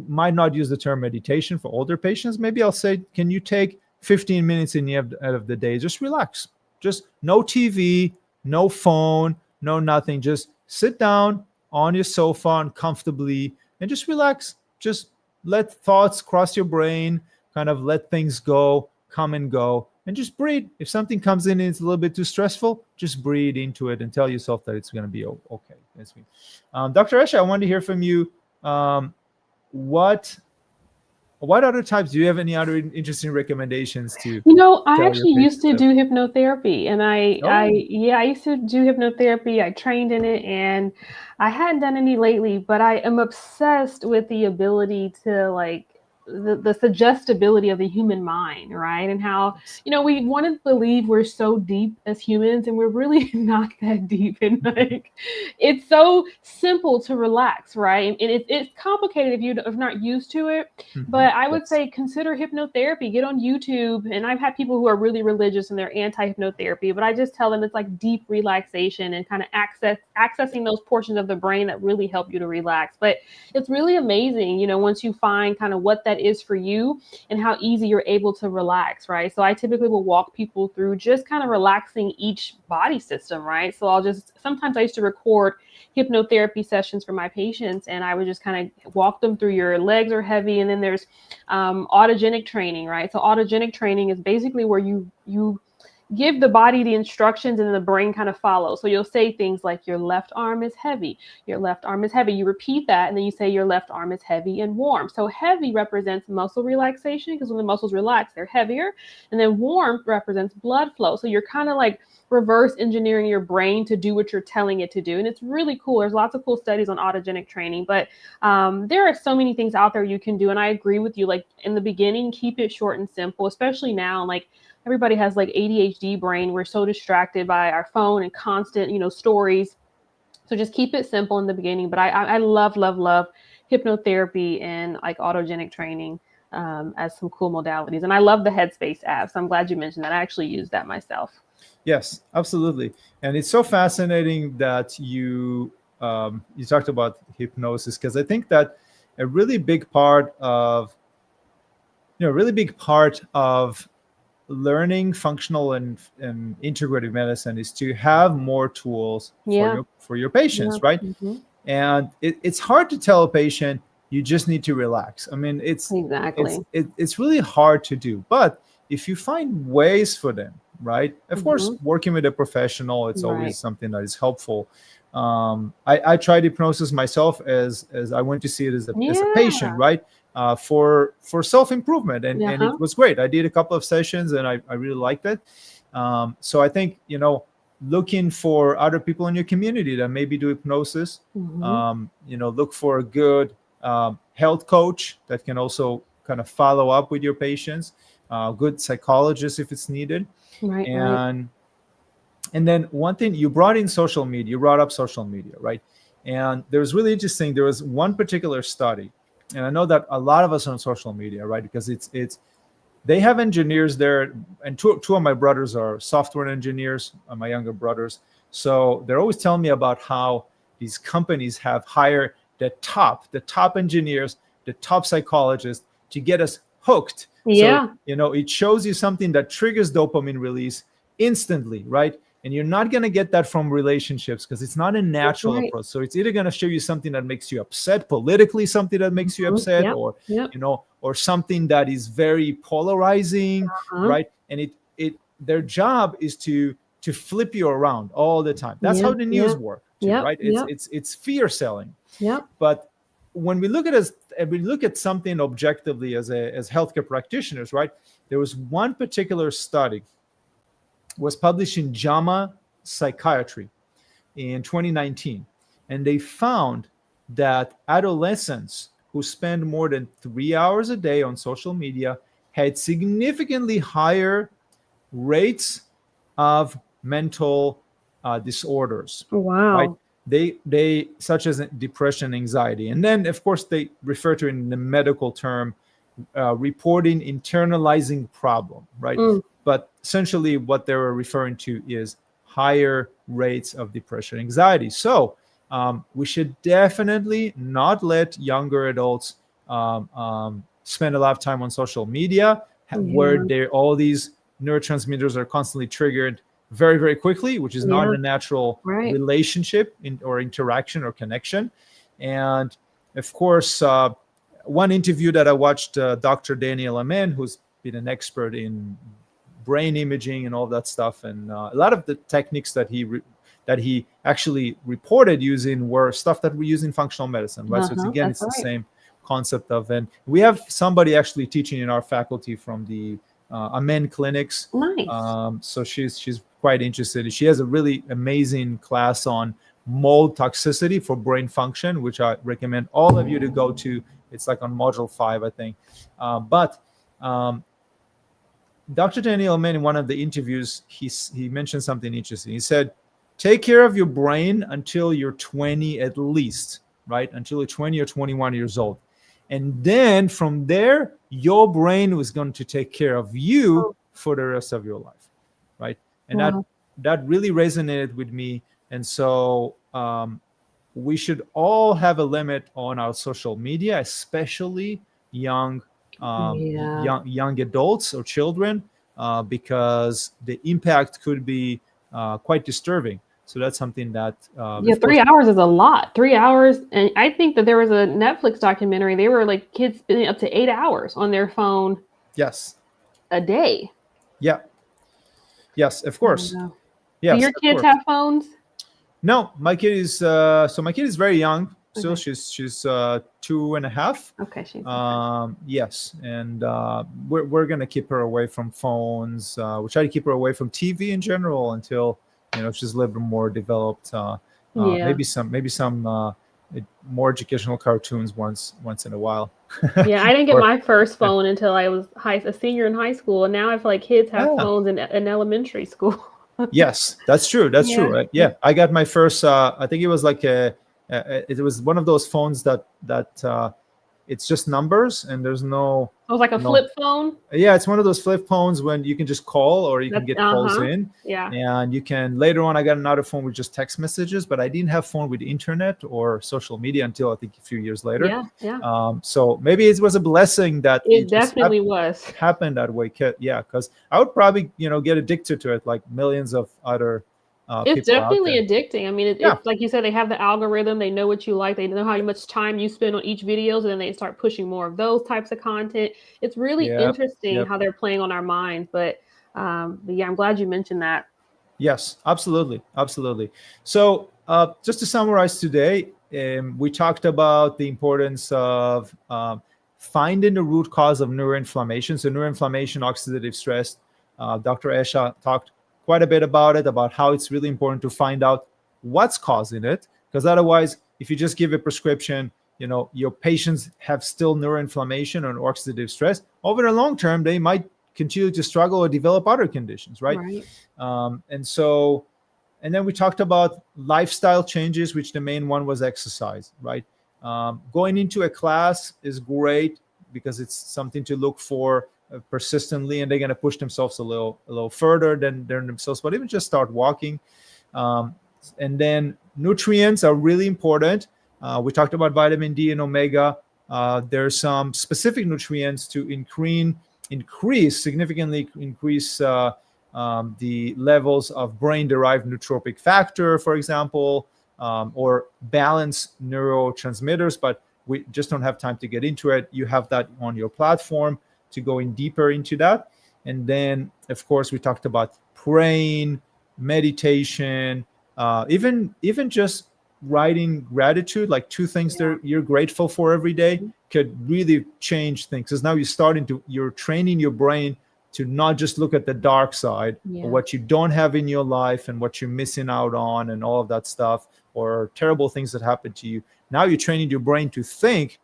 might not use the term meditation for older patients. Maybe I'll say, can you take 15 minutes in the end of the day? Just relax. Just no TV, no phone, no nothing. Just sit down on your sofa and comfortably and just relax. Just let thoughts cross your brain, kind of let things come and go, and just breathe. If something comes in and it's a little bit too stressful, just breathe into it and tell yourself that it's going to be okay. That's me. Dr. Esha, I wanted to hear from you. What other types? Do you have any other interesting recommendations to? I actually used to do hypnotherapy, and I used to do hypnotherapy. I trained in it, and I hadn't done any lately, but I am obsessed with the ability to the suggestibility of the human mind, right? And how, we want to believe we're so deep as humans, and we're really not that deep. And it's so simple to relax, right? And it's complicated if you're not used to it. Mm-hmm. But I would say consider hypnotherapy. Get on YouTube. And I've had people who are really religious and they're anti-hypnotherapy, but I just tell them it's like deep relaxation and kind of accessing those portions of the brain that really help you to relax. But it's really amazing, once you find kind of what that is for you and how easy you're able to relax, right? So I typically will walk people through just kind of relaxing each body system, right? So sometimes I used to record hypnotherapy sessions for my patients, and I would just kind of walk them through, your legs are heavy, and then there's autogenic training, right? So autogenic training is basically where you give the body the instructions and then the brain kind of follows. So you'll say things like your left arm is heavy, your left arm is heavy. You repeat that and then you say your left arm is heavy and warm. So heavy represents muscle relaxation because when the muscles relax, they're heavier. And then warm represents blood flow. So you're kind of like reverse engineering your brain to do what you're telling it to do. And it's really cool. There's lots of cool studies on autogenic training, but there are so many things out there you can do. And I agree with you, like in the beginning, keep it short and simple, especially now, like everybody has like ADHD brain. We're so distracted by our phone and constant, stories. So just keep it simple in the beginning. But I love hypnotherapy and like autogenic training as some cool modalities. And I love the Headspace app. So I'm glad you mentioned that. I actually use that myself. Yes, absolutely. And it's so fascinating that you talked about hypnosis, because I think that a really big part of learning functional and integrative medicine is to have more tools for your patients, right? Mm-hmm. And it's hard to tell a patient you just need to relax. I mean, it's really hard to do. But if you find ways for them, right? Of course, working with a professional, it's always something that is helpful. I tried hypnosis myself as I went to see it as a patient, right? For self-improvement, and it was great. I did a couple of sessions and I really liked it. So I think, looking for other people in your community that maybe do hypnosis, look for a good health coach that can also kind of follow up with your patients, good psychologist if it's needed. Right. And then one thing, you brought up social media, right? And there was really interesting. There was one particular study, and I know that a lot of us are on social media, right? Because they have engineers there, and two of my brothers are software engineers, my younger brothers. So they're always telling me about how these companies have hired the top engineers, the top psychologists to get us hooked. Yeah. So, it shows you something that triggers dopamine release instantly, right? And you're not going to get that from relationships because it's not a natural approach. So it's either going to show you something that makes you upset politically, something that makes you upset, or or something that is very polarizing, right? And their job is to flip you around all the time. That's how the news works, right? It's fear selling. Yeah. But when we look at something objectively as healthcare practitioners, right? There was one particular study was published in JAMA Psychiatry in 2019. And they found that adolescents who spend more than 3 hours a day on social media had significantly higher rates of mental disorders. Wow. Right? They such as depression, anxiety. And then, of course, they refer to it in the medical term, reporting internalizing problem, right? But essentially what they were referring to is higher rates of depression, anxiety. So we should definitely not let younger adults spend a lot of time on social media where all these neurotransmitters are constantly triggered very, very quickly, which is not a natural relationship or interaction or connection. And of course, one interview that I watched, Dr. Daniel Amen, who's been an expert in brain imaging and all that stuff, and a lot of the techniques that he actually reported using were stuff that we use in functional medicine, right? So it's the same concept of, and we have somebody actually teaching in our faculty from the Amen clinics. Nice. So she's quite interested. She has a really amazing class on mold toxicity for brain function, which I recommend all of you to go to. It's like on module 5, I think. But Dr. Daniel Amen, in one of the interviews, he mentioned something interesting. He said, take care of your brain until you're 20 at least, right? Until you're 20 or 21 years old. And then from there, your brain was going to take care of you for the rest of your life, right? And that really resonated with me. And so we should all have a limit on our social media, especially young adults or children, because the impact could be quite disturbing. So that's something that 3 hours is a lot. 3 hours, and I think that there was a Netflix documentary. They were like kids spending up to 8 hours on their phone. Yes. A day. Yeah. Yes, of I don't course. know. Do Yes, your of kids course. have phones? No, my kid is my kid is very young. Still, Okay. she's 2.5. Okay, she's Yes, and we're gonna keep her away from phones. We try to keep her away from TV in general until she's a little bit more developed. yeah. Maybe some more educational cartoons once in a while. Yeah, I didn't get Or my first phone until I was a senior in high school, and now I feel like kids have yeah, phones in elementary school. yes, that's true. That's Yeah. true. Yeah, I got my first. I think it was like it was one of those phones that it's just numbers and there's no It was like a no flip phone. yeah, it's one of those flip phones when you can just call or you can That's get calls uh-huh. in, Yeah. and you can later on. I got another phone with just text messages, but I didn't have phone with internet or social media until I think a few years later. Yeah, yeah. So maybe it was a blessing that It it just definitely was. happened that way. Yeah, because I would probably get addicted to it like millions of other It's people out definitely there. addicting. I mean, Yeah, it's like you said, they have the algorithm. They know what you like. They know how much time you spend on each videos, and then they start pushing more of those types of content. It's really yep, interesting yep. how they're playing on our minds. But yeah, I'm glad you mentioned that. Yes, absolutely, absolutely. So, just to summarize today, we talked about the importance of finding the root cause of neuroinflammation. So, neuroinflammation, oxidative stress. Dr. Esha talked quite a bit about it, about how it's really important to find out what's causing it, because otherwise, if you just give a prescription, your patients have still neuroinflammation or oxidative stress. Over the long term, they might continue to struggle or develop other conditions, right? Right. And then we talked about lifestyle changes, which the main one was exercise, right? Going into a class is great because it's something to look for persistently, and they're going to push themselves a little further than themselves. But even just start walking, and then nutrients are really important. We talked about vitamin D and omega. There's some specific nutrients to significantly increase the levels of brain-derived nootropic factor, for example, or balance neurotransmitters, but we just don't have time to get into it. You have that on your platform to go in deeper into that. And then, of course, we talked about praying, meditation, even just writing gratitude, like 2 things Yeah. that you're grateful for every day, could really change things. Because now you're training your brain to not just look at the dark side, or Yeah. what you don't have in your life and what you're missing out on and all of that stuff, or terrible things that happen to you. Now you're training your brain to think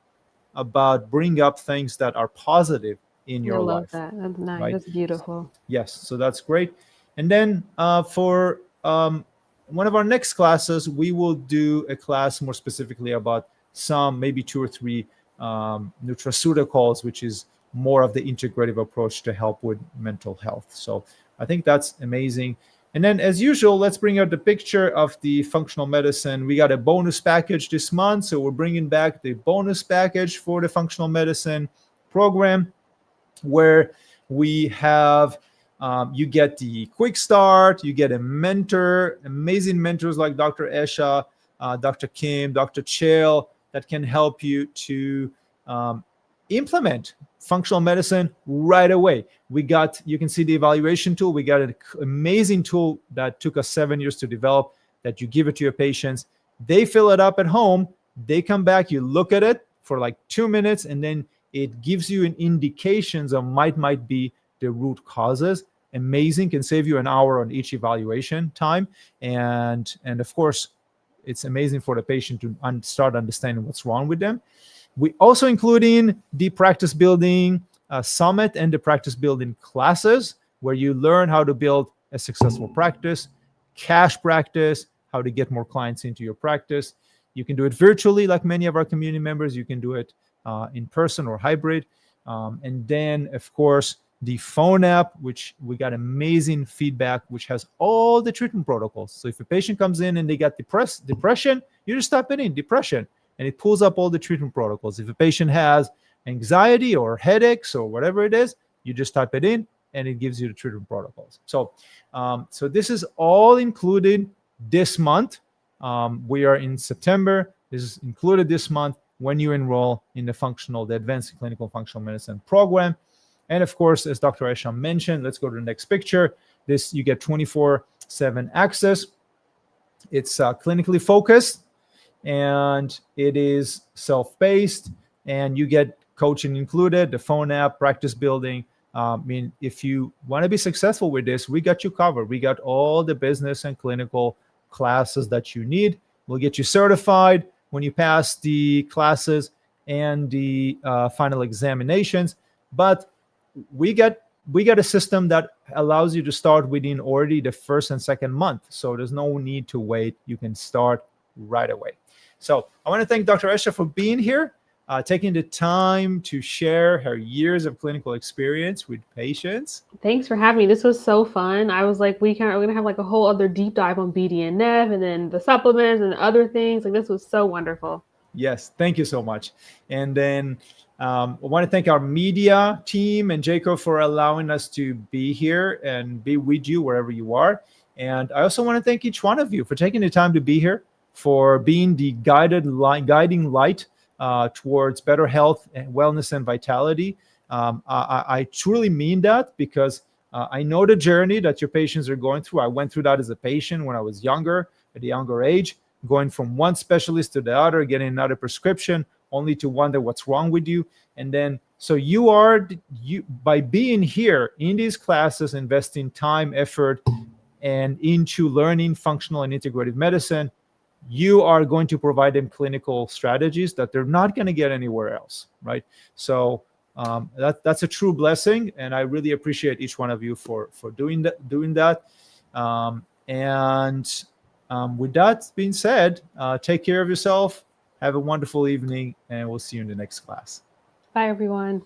about bring up things that are positive in I your love life, that. That's nice. right? That's beautiful. Yes, so that's great. And then for one of our next classes, we will do a class more specifically about some, maybe 2 or 3 nutraceuticals, which is more of the integrative approach to help with mental health. So I think that's amazing. And then, as usual, let's bring out the picture of the functional medicine. We got a bonus package this month, so we're bringing back the bonus package for the functional medicine program, where we have you get the quick start, you get a mentor, amazing mentors like Dr. Esha, Dr. Kim, Dr. Chael, that can help you to implement functional medicine right away. You can see the evaluation tool. We got an amazing tool that took us 7 years to develop, that you give it to your patients. They fill it up at home. They come back, you look at it for like 2 minutes, and then it gives you an indications of might be the root causes. Amazing, can save you an hour on each evaluation time. And of course, it's amazing for the patient to start understanding what's wrong with them. We also including the practice building summit and the practice building classes, where you learn how to build a successful practice, cash practice, how to get more clients into your practice. You can do it virtually, like many of our community members. You can do it in person or hybrid. And then, of course, the phone app, which we got amazing feedback, which has all the treatment protocols. So if a patient comes in and they got depression, you just type it in, depression, and it pulls up all the treatment protocols. If a patient has anxiety or headaches or whatever it is, you just type it in and it gives you the treatment protocols. So this is all included this month. We are in September. This is included this month when you enroll in the Advanced Clinical Functional Medicine program. And of course, as Dr. Esham mentioned, let's go to the next picture. This, you get 24/7 access. It's clinically focused, and it is self-paced, and you get coaching included, the phone app, practice building. I mean, if you want to be successful with this, we got you covered. We got all the business and clinical classes that you need. We'll get you certified when you pass the classes and the final examinations. But we got a system that allows you to start within already the first and second month. So there's no need to wait. You can start right away. So I want to thank Dr. Esha for being here, taking the time to share her years of clinical experience with patients. Thanks for having me. This was so fun. I was like, we're gonna have like a whole other deep dive on BDNF and then the supplements and other things. Like, this was so wonderful. Yes, thank you so much. And then I want to thank our media team and Jacob for allowing us to be here and be with you wherever you are. And I also want to thank each one of you for taking the time to be here, for being the guiding light towards better health and wellness and vitality. I truly mean that, because I know the journey that your patients are going through. I went through that as a patient when I was younger, at a younger age, going from one specialist to the other, getting another prescription, only to wonder what's wrong with you. And then, so you by being here in these classes, investing time, effort, and into learning functional and integrative medicine, you are going to provide them clinical strategies that they're not going to get anywhere else, right? So that's a true blessing, and I really appreciate each one of you for doing that. With that being said, take care of yourself. Have a wonderful evening, and we'll see you in the next class. Bye, everyone.